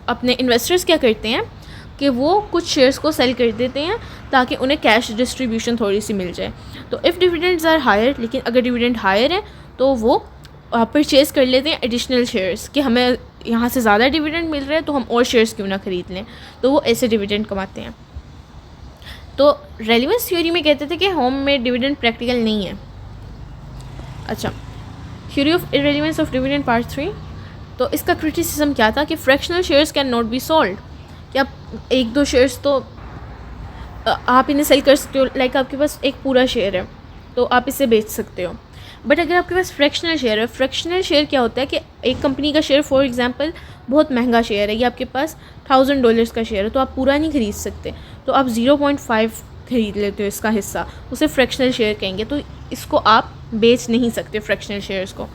अपने इन्वेस्टर्स क्या करते हैं कि वो कुछ शेयर्स को सेल कर देते हैं ताकि उन्हें कैश डिस्ट्रीब्यूशन थोड़ी सी मिल जाए. तो इफ़ डिविडेंड्स आर हायर, लेकिन अगर डिविडेंड हायर है तो वो परचेज़ कर लेते हैं एडिशनल शेयर्स कि हमें यहाँ से ज़्यादा डिविडेंड मिल रहा है तो हम और शेयर्स क्यों ना ख़रीद लें, तो वो ऐसे डिविडेंड कमाते हैं. तो रेलेवेंस थ्योरी में कहते थे कि होम मेड डिविडेंड प्रैक्टिकल नहीं है. अच्छा, theory of irrelevance of dividend part 3. तो इसका क्रिटिसिज्म क्या था कि fractional shares can not be sold, कि आप 1-2 शेयर्स तो आप इन्हें सेल कर सकते हो, लाइक आपके पास एक पूरा शेयर है तो आप इसे बेच सकते हो. बट अगर आपके पास फ्रैक्शनल शेयर है, फ्रैक्शनल शेयर क्या होता है कि एक कंपनी का शेयर फॉर एग्जांपल बहुत महंगा शेयर है, ये आपके पास $1000 का शेयर है, तो आप पूरा नहीं ख़रीद सकते, तो आप 0.5 ख़रीद लेते हो इसका हिस्सा, उसे फ्रैक्शनल शेयर कहेंगे. तो इसको आप बेच नहीं सकते फ्रैक्शनल शेयर्स को.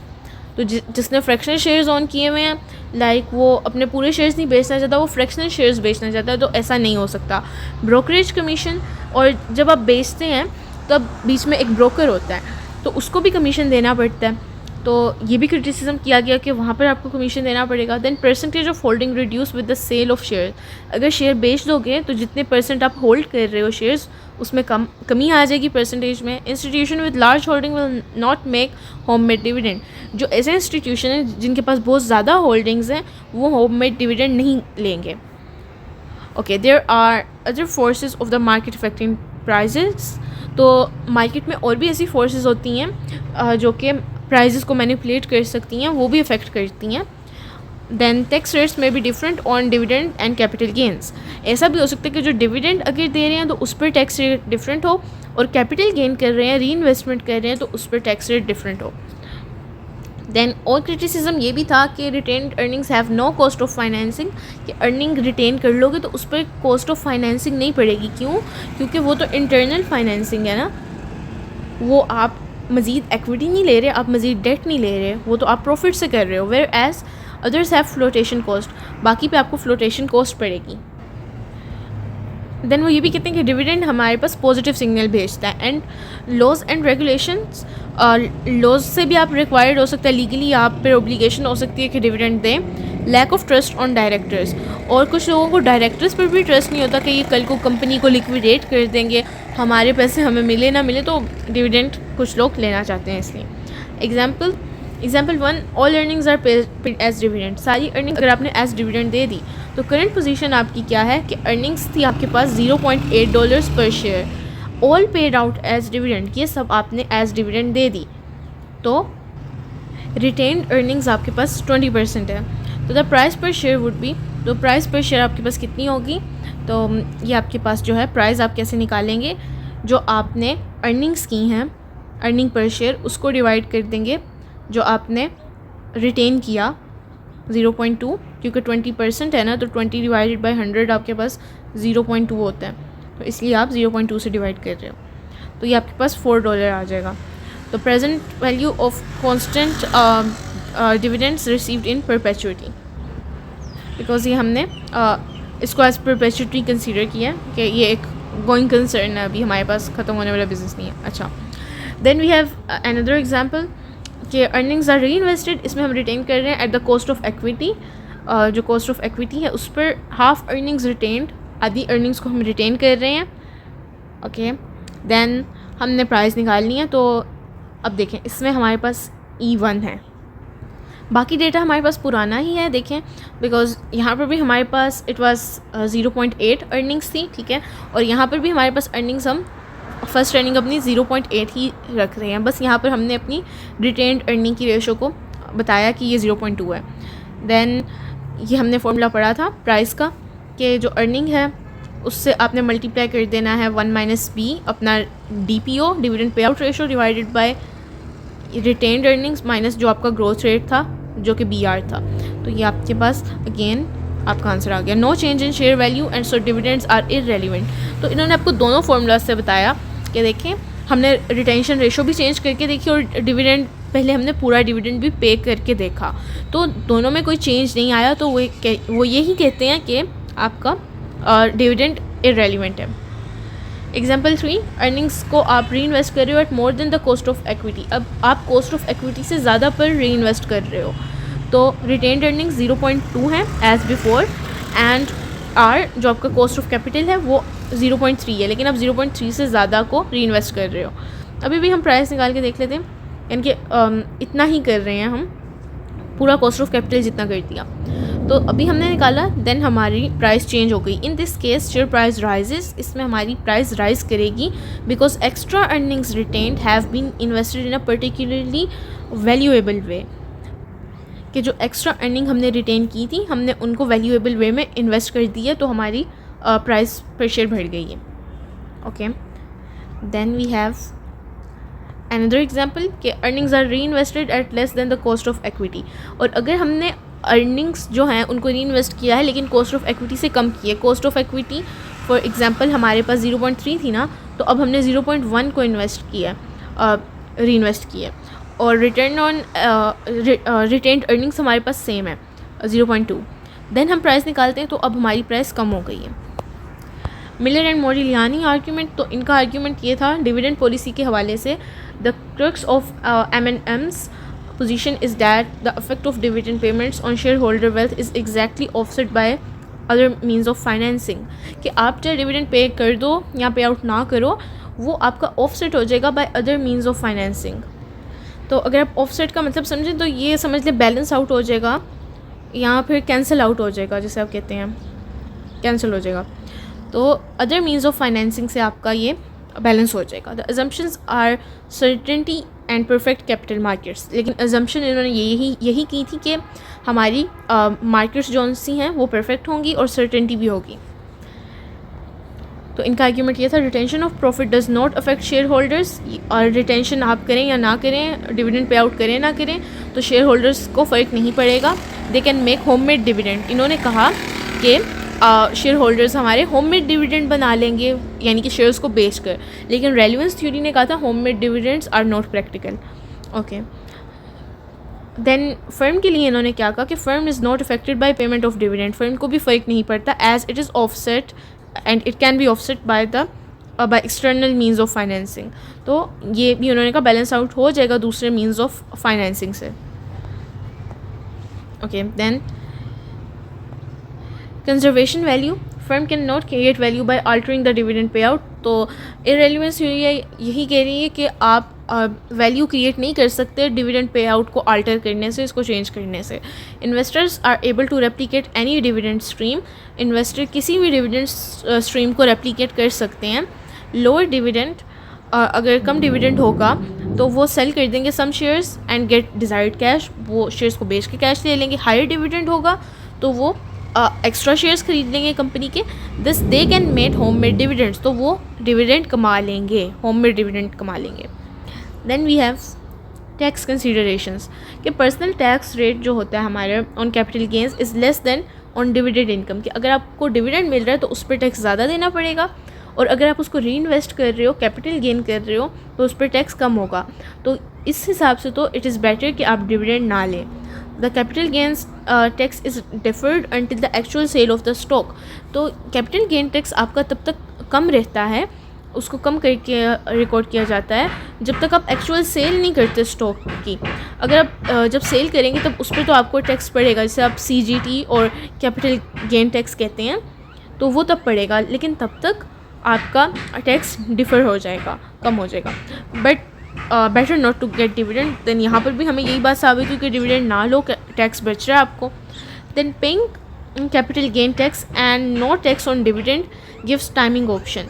तो जिसने फ्रैक्शनल शेयर्स ऑन किए हुए हैं, लाइक वो अपने पूरे शेयर्स नहीं बेचना चाहता, वो फ्रैक्शनल शेयर्स बेचना चाहता है, तो ऐसा नहीं हो सकता. ब्रोकरेज कमीशन, और जब आप बेचते हैं तब बीच में एक ब्रोकर होता है तो उसको भी कमीशन देना पड़ता है. तो ये भी क्रिटिसिज्म किया गया कि वहाँ पर आपको कमीशन देना पड़ेगा। Then percentage of holding reduce with the sale of share, अगर शेयर बेच दोगे तो जितने परसेंट आप होल्ड कर रहे हो शेयर्स उसमें कमी आ जाएगी परसेंटेज में। Institution with large holding will not make homemade dividend, जो ऐसे इंस्टीट्यूशन हैं जिनके पास बहुत ज़्यादा होल्डिंग्स हैं वो होममेड डिविडेंड नहीं लेंगे। Okay, there are other forces of the market affecting prices, तो मार्केट में और भी ऐसी फोर्सेस होती हैं जो कि प्राइजेस को मैनिपुलेट कर सकती हैं, वो भी अफेक्ट करती हैं। देन टैक्स रेट्स में भी different on dividend and capital gains, ऐसा भी हो सकता है कि जो डिविडेंड अगर दे रहे हैं तो उस पर टैक्स रेट डिफरेंट हो, और कैपिटल गेन कर रहे हैं, री इन्वेस्टमेंट कर रहे हैं तो उस पर टैक्स रेट डिफरेंट हो। देन और क्रिटिसिज्म ये भी था कि retained earnings have no cost of financing, कि अर्निंग रिटेन कर लोगे तो उस पर कॉस्ट ऑफ फाइनेंसिंग नहीं पड़ेगी। क्यों? क्योंकि वो तो इंटरनल फाइनेंसिंग है ना, वो आप मज़ीद एक्विटी नहीं ले रहे, आप मज़ीद डेट नहीं ले रहे, वो तो आप प्रॉफिट से कर रहे हो। Whereas others have flotation cost, बाकी पे आपको फ्लोटेशन कॉस्ट पड़ेगी। देन वो ये भी कहते हैं कि डिविडेंड हमारे पास पॉजिटिव सिग्नल भेजता है। And laws and regulations, laws से भी आप रिक्वायर्ड हो सकता है, लीगली आप पर ओब्लिगेशन हो सकती है कि डिविडेंड दें। Lack of trust on directors, और कुछ लोगों को डायरेक्टर्स पर भी ट्रस्ट नहीं होता कि ये कल को कंपनी को लिक्विडेट कर देंगे, हमारे पैसे हमें मिले ना मिले, तो डिविडेंड कुछ लोग लेना चाहते हैं इसलिए। Example 1, all earnings are paid as dividend, सारी अर्निंग अगर आपने एज डिविडेंड दे दी तो करंट पोजीशन आपकी क्या है कि अर्निंग्स थी आपके पास $0.8 per share, all paid out as dividend, ये सब आपने एज डिविडेंड दे दी, तो रिटेन्ड अर्निंग्स आपके पास 20% है। तो द प्राइस पर शेयर वुड बी, तो प्राइस पर शेयर आपके पास कितनी होगी, तो ये आपके पास जो है प्राइस आप कैसे निकालेंगे, जो आपने अर्निंग्स की हैं अर्निंग पर शेयर उसको डिवाइड कर देंगे जो आपने रिटेन किया 0.2, क्योंकि 20% है ना, तो 20 डिवाइडेड बाई 100 आपके पास 0.2 होता है, तो इसलिए आप 0.2 से डिवाइड कर रहे हो, तो ये आपके पास $4 आ जाएगा। तो present value of constant dividends received in perpetuity, because ये हमने इसको एज परपेचुइटी कंसीडर किया है कि ये एक गोइंग कंसर्न है, अभी हमारे पास ख़त्म होने वाला बिजनेस नहीं है। अच्छा, then we have another example कि अर्निंग्स आर री इन्वेस्टेड, इसमें हम रिटेन कर रहे हैं at the cost of equity, जो कॉस्ट ऑफ एक्विटी है उस पर हाफ अर्निंग्स रिटेन्ड, आधी अर्निंग्स को हम रिटेन कर रहे हैं। ओके, देन हमने प्राइस निकालनी है, तो अब देखें इसमें हमारे पास E1 है, बाकी डेटा हमारे पास पुराना ही है देखें, बिकॉज यहाँ पर भी हमारे पास इट वाज 0.8 अर्निंग्स थी, ठीक है, और यहाँ पर भी हमारे पास अर्निंग्स हम फर्स्ट अर्निंग अपनी 0.8 ही रख रहे हैं, बस यहाँ पर हमने अपनी रिटेन्ड अर्निंग की रेशो को बताया कि ये 0.2 है। देन ये हमने फॉर्मूला पढ़ा था प्राइस का कि जो अर्निंग है उससे आपने मल्टीप्लाई कर देना है 1 - B अपना DPO dividend pay out ratio divided by retained earnings minus जो आपका ग्रोथ रेट था जो कि BR था, तो ये आपके पास अगेन आपका आंसर आ गया। No change in share value and so dividends are irrelevant, तो इन्होंने आपको दोनों फार्मूला से बताया कि देखें हमने रिटेंशन रेशो भी चेंज करके देखी और डिविडेंड पहले हमने पूरा डिविडेंड भी पे करके देखा, तो दोनों में कोई चेंज नहीं आया, तो वो यही कहते हैं कि आपका डिविडेंड इररेलेवेंट है। एग्जाम्पल 3, अर्निंग्स को आप री इन्वेस्ट कर रहे हो at more than the cost of equity, अब आप कॉस्ट ऑफ एक्विटी से ज़्यादा पर री इन्वेस्ट कर रहे हो, तो रिटेन्ड अर्निंग्स 0.2 है एज बिफोर, एंड आर जो आपका कॉस्ट ऑफ कैपिटल है वो 0.3 है, लेकिन आप 0.3 से ज़्यादा को री इन्वेस्ट कर रहे हो। अभी भी हम प्राइस निकाल के देख लेते हैं, यानी कि इतना ही कर रहे हैं हम, पूरा कॉस्ट ऑफ कैपिटल जितना कर दिया, तो अभी हमने निकाला, देन हमारी प्राइस चेंज हो गई। In this case share price rises, इसमें हमारी प्राइस राइज करेगी because extra earnings retained have been invested in a particularly valuable way, कि जो एक्स्ट्रा अर्निंग हमने रिटेन की थी हमने उनको वैल्यूएबल वे में इन्वेस्ट कर दी है, तो हमारी प्राइस पर शेयर बढ़ गई है। Okay, then we have another example कि earnings are reinvested at less than the cost of equity, और अगर हमने अर्निंग्स जो हैं उनको री इन्वेस्ट किया है लेकिन कॉस्ट ऑफ एक्विटी से कम की है, cost of equity for example हमारे पास 0.3 थी ना, तो अब हमने 0.1 को इन्वेस्ट किया है, री इन्वेस्ट किया है, और रिटर्न ऑन रिटेन्ड अर्निंग्स हमारे पास सेम है 0.2। देन हम प्राइस निकालते हैं, तो अब हमारी प्राइस कम हो गई है। मिलर एंड मोडिलियानी आर्ग्यूमेंट, तो इनका आर्ग्यूमेंट ये था डिविडेंड पॉलिसी के हवाले से, the crux of M&M's position is that the effect of dividend payments on shareholder wealth is exactly offset by other means of financing, कि आप चाहे डिविडेंड पे कर दो या पे आउट ना करो, वो आपका ऑफसेट हो जाएगा by other means of financing. तो अगर आप ऑफसेट का मतलब समझें तो ये समझ लें बैलेंस आउट हो जाएगा या फिर कैंसिल आउट हो जाएगा, जैसे आप कहते हैं कैंसिल हो जाएगा। तो अदर मीन्स ऑफ फाइनेंसिंग से आपका ये बैलेंस हो जाएगा। The assumptions are certainty and perfect capital markets, लेकिन अजम्पशन इन्होंने यही की थी कि हमारी मार्केट्स जो सी हैं वो परफेक्ट होंगी और सर्टेनिटी भी होगी। तो इनका आर्ग्यूमेंट ये था, retention of profit does not affect share holders, और रिटेंशन आप करें या ना करें, डिविडेंड पे आउट करें ना करें, तो शेयर होल्डर्स को फ़र्क नहीं पड़ेगा। They can make homemade dividend, इन्होंने कहा कि शेयर होल्डर्स हमारे होममेड डिविडेंड बना लेंगे, यानी कि शेयर्स को बेच कर, लेकिन रेलिवेंस थ्योरी ने कहा था homemade dividends are not practical. Okay, then firm के लिए इन्होंने क्या कहा कि firm is not affected by payment of dividend, firm को भी फ़र्क नहीं पड़ता as it is offset and it can be offset by external means of financing. तो ये भी उन्होंने कहा बैलेंस आउट हो जाएगा दूसरे मीन्स ऑफ फाइनेंसिंग से। Okay, then conservation value, firm can not create value by altering the dividend पे आउट। तो इररेलेवेंस यही कह रही है कि आप वैल्यू क्रिएट नहीं कर सकते डिविडेंड पे आउट को अल्टर करने से, इसको चेंज करने से। Investors are able to replicate any dividend stream, investor किसी भी डिविडेंड स्ट्रीम को रेप्लिकेट कर सकते हैं। लोअर डिविडेंड, अगर कम डिविडेंड होगा तो वो सेल कर देंगे some shares and get desired cash, वो शेयर्स को बेच के कैश ले लेंगे। हायर डिविडेंड होगा तो वो एक्स्ट्रा शेयर्स खरीद लेंगे कंपनी के। This they can made home made dividends, तो वो डिविडेंड कमा लेंगे, होम मेड डिविडेंड कमा लेंगे। Then we have tax considerations, कि पर्सनल टैक्स रेट जो होता है हमारे on capital gains is less than on dividend income, कि अगर आपको डिविडेंड मिल रहा है तो उस पर टैक्स ज़्यादा देना पड़ेगा, और अगर आप उसको री इन्वेस्ट कर रहे हो, कैपिटल गेन कर रहे हो, तो उस पर टैक्स कम होगा। तो इस हिसाब से तो इट इज़ बेटर कि आप डिविडेंड ना लें। The capital gains tax is deferred until the actual sale of the stock, तो कैपिटल गेन टैक्स आपका तब तक कम रहता है, उसको कम करके रिकॉर्ड किया जाता है जब तक आप एक्चुअल सेल नहीं करते स्टॉक की। अगर आप जब सेल करेंगे तब उस पर तो आपको टैक्स पड़ेगा, जैसे आप CGT और कैपिटल गेन टैक्स कहते हैं, तो वो तब पड़ेगा, लेकिन तब तक आपका टैक्स डिफ़र हो जाएगा, कम हो जाएगा। But better not to get dividend, then यहाँ पर भी हमें यही बात साबित हुई कि डिविडेंड ना लो, टैक्स बच रहा है आपको। Then paying capital gain tax and no tax on dividend gives timing option.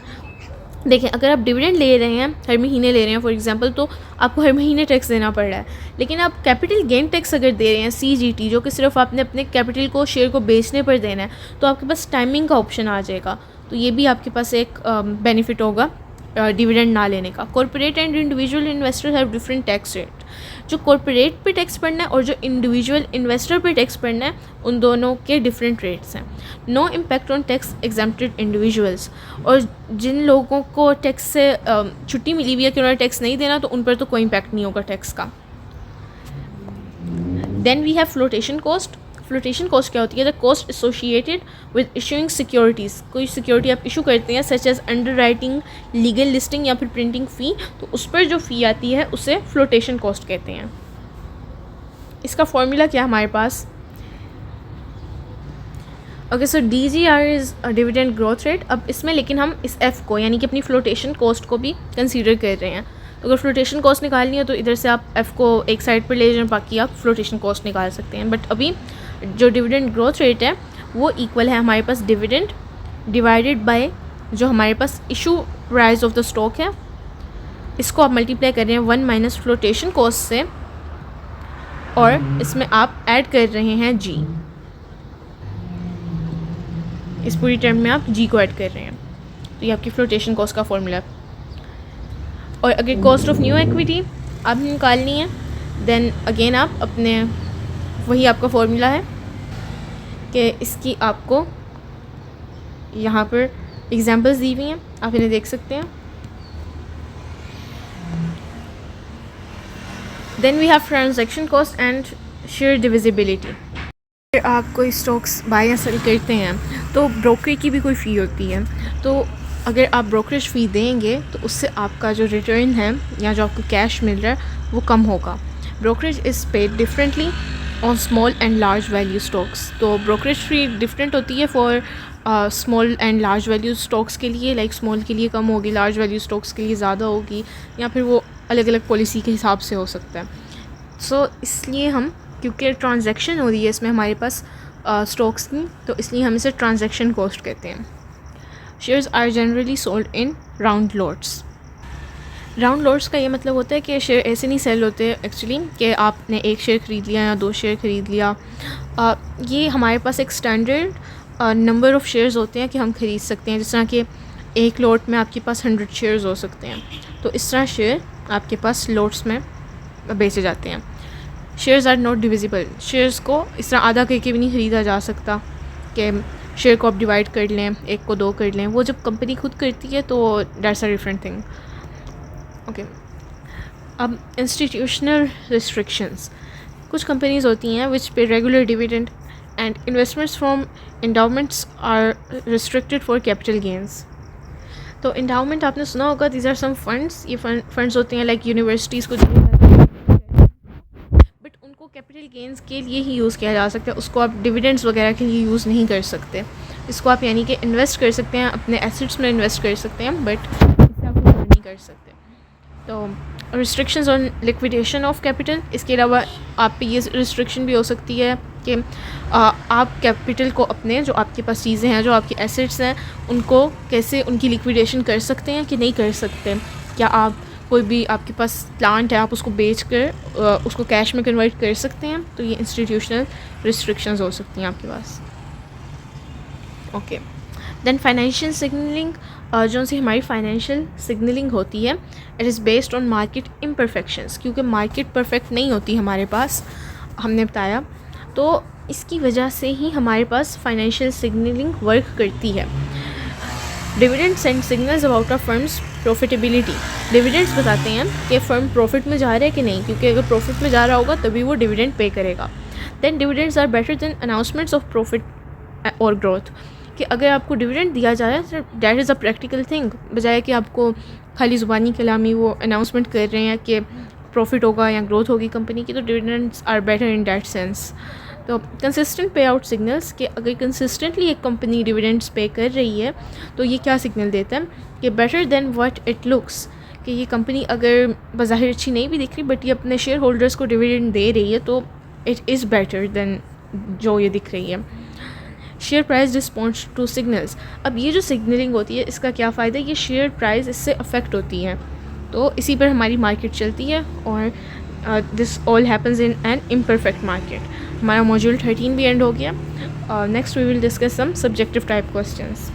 देखें, अगर आप डिविडेंड ले रहे हैं, हर महीने ले रहे हैं फॉर एग्जांपल, तो आपको हर महीने टैक्स देना पड़ रहा है, लेकिन आप कैपिटल गेन टैक्स अगर दे रहे हैं CGT, जो कि सिर्फ आपने अपने कैपिटल को, शेयर को बेचने पर देना है, तो आपके पास टाइमिंग का ऑप्शन आ जाएगा। तो ये भी आपके पास एक बेनिफिट होगा डिविडेंड ना लेने का। Corporate and individual investor have different tax rate, जो कॉर्पोरेट पे टैक्स पड़ना है और जो इंडिविजुअल इन्वेस्टर पे टैक्स पड़ना है, उन दोनों के डिफरेंट रेट्स हैं। No impact on tax exempted individuals, और जिन लोगों को टैक्स से छुट्टी मिली हुई है कि उन्होंने टैक्स नहीं देना, तो उन पर तो कोई इम्पैक्ट नहीं होगा टैक्स का। Then we have flotation cost. Flotation cost क्या होती है? The cost associated with issuing securities, कोई सिक्योरिटी आप इशू करते हैं such as underwriting, legal listing या फिर प्रिंटिंग फ़ी, तो उस पर जो फ़ी आती है उसे फ्लोटेशन कॉस्ट कहते हैं। इसका फॉर्मूला क्या है हमारे पास? Okay, so DGR is dividend growth rate. अब इसमें लेकिन हम इस F को, यानी कि अपनी फ्लोटेशन कॉस्ट को भी कंसीडर कर रहे हैं। तो अगर फ्लोटेशन कॉस्ट निकालनी है तो इधर से आप F को एक साइड पर ले जाएं, बाकी आप फ्लोटेशन कॉस्ट निकाल सकते हैं। बट अभी जो डिविडेंड ग्रोथ रेट है वो इक्वल है हमारे पास डिविडेंड डिवाइडेड बाय जो हमारे पास issue price of the stock है, इसको आप मल्टीप्लाई कर रहे हैं 1 माइनस फ्लोटेशन कॉस्ट से, और इसमें आप ऐड कर रहे हैं G, इस पूरी टर्म में आप G को ऐड कर रहे हैं। तो ये आपकी फ्लोटेशन कॉस्ट का फॉर्मूला। और अगर कॉस्ट ऑफ न्यू इक्विटी आप निकालनी है, देन अगेन आप अपने, वही आपका फॉर्मूला है कि इसकी आपको यहाँ पर एग्जांपल्स दी हुई हैं, आप इन्हें देख सकते हैं। Then we have transaction cost and share divisibility. अगर आप कोई स्टॉक्स बाय या सेल करते हैं तो ब्रोकर की भी कोई फ़ी होती है, तो अगर आप ब्रोकरेज फ़ी देंगे तो उससे आपका जो रिटर्न है या जो आपको कैश मिल रहा है वो कम होगा। Brokerage is paid differently on small and large value stocks. तो ब्रोकरेज फी डिफरेंट होती है for small and large value stocks के लिए, लाइक स्मॉल के लिए कम होगी, लार्ज वैल्यू स्टॉक्स के लिए ज़्यादा होगी, या फिर वो अलग अलग पॉलिसी के हिसाब से हो सकता है। सो इसलिए हम, क्योंकि ट्रांजैक्शन हो रही है इसमें हमारे पास स्टॉक्स की, तो इसलिए हम इसे ट्रांजैक्शन कॉस्ट कहते हैं। Shares are generally sold in round lots. Round lots का ये मतलब होता है कि शेयर ऐसे नहीं सेल होते एक्चुअली कि आपने एक शेयर ख़रीद लिया या 2 शेयर ख़रीद लिया। ये हमारे पास एक स्टैंडर्ड नंबर ऑफ़ शेयर्स होते हैं कि हम ख़रीद सकते हैं, जिस तरह कि एक लॉट में आपके पास 100 शेयर्स हो सकते हैं, तो इस तरह शेयर आपके पास लॉट्स में बेचे जाते हैं। Shares are not divisible. Shares को इस तरह आधा करके भी नहीं ख़रीदा जा सकता कि शेयर को आप डिवाइड कर लें, एक को 2 कर लें। वो जब कंपनी खुद करती है तो that's a different thing. Okay, अब इंस्टीट्यूशनल रिस्ट्रिक्शंस। कुछ कंपनीज़ होती हैं which pay regular dividend and investments from endowments are restricted for capital gains. तो एंडाउमेंट आपने सुना होगा, दीज आर सम फंड्स। ये फंड्स होते हैं लाइक यूनिवर्सिटीज़ को दिए जाते हैं, बट उनको कैपिटल गेंस के लिए ही यूज़ किया जा सकता है, उसको आप डिविडेंड्स वगैरह के लिए यूज़ नहीं कर सकते। इसको आप यानी कि इन्वेस्ट कर सकते हैं, अपने एसेट्स में इन्वेस्ट कर सकते हैं, बट इससे आप कुछ नहीं कर सकते। तो restrictions on liquidation of capital, इसके अलावा आप पे ये रिस्ट्रिक्शन भी हो सकती है कि आप कैपिटल को अपने, जो आपके पास चीज़ें हैं, जो आपके एसेट्स हैं, उनको कैसे उनकी लिक्विडेशन कर सकते हैं कि नहीं कर सकते। क्या आप कोई भी आपके पास प्लांट है, आप उसको बेच कर उसको कैश में कन्वर्ट कर सकते हैं, तो ये इंस्टीट्यूशनल रिस्ट्रिक्शंस हो सकती हैं आपके पास। ओके, दैन फाइनेंशियल सिग्नलिंग, जो सी हमारी फाइनेंशियल सिग्नलिंग होती है, it is based on market imperfections. क्योंकि मार्केट परफेक्ट नहीं होती हमारे पास, हमने बताया, तो इसकी वजह से ही हमारे पास फाइनेंशियल सिग्नलिंग वर्क करती है। Dividend send signals about a firms profitability. Dividends बताते हैं कि फ़र्म प्रॉफिट में जा रहा है कि नहीं, क्योंकि अगर प्रॉफिट में जा रहा होगा तभी वो डिविडेंड पे करेगा। Then dividends are better than announcements of profit और ग्रोथ। कि अगर आपको डिविडेंड दिया जा रहा है, that is a practical thing, बजाय कि आपको खाली ज़ुबानी कलामी वो अनाउंसमेंट कर रहे हैं कि प्रॉफिट होगा या ग्रोथ होगी कंपनी की, तो dividends are better in that sense. तो कंसिस्टेंट पे आउट सिग्नल्स, कि अगर कंसिस्टेंटली एक कंपनी डिविडेंड्स पे कर रही है तो ये क्या सिग्नल देता है कि better than what it looks, कि ये कंपनी अगर बज़ाहिर अच्छी नहीं भी दिख रही, बट ये अपने शेयर होल्डर्स को डिविडेंड दे रही है, तो इट इज़ बेटर देन जो ये दिख रही है। Share price response to signals. अब ये जो सिग्नलिंग होती है, इसका क्या फ़ायदा है, ये शेयर प्राइस इससे अफेक्ट होती है, तो इसी पर हमारी मार्केट चलती है। और this all happens in an imperfect market. हमारा मॉड्यूल 13 भी एंड हो गया। Next we will discuss some subjective type questions.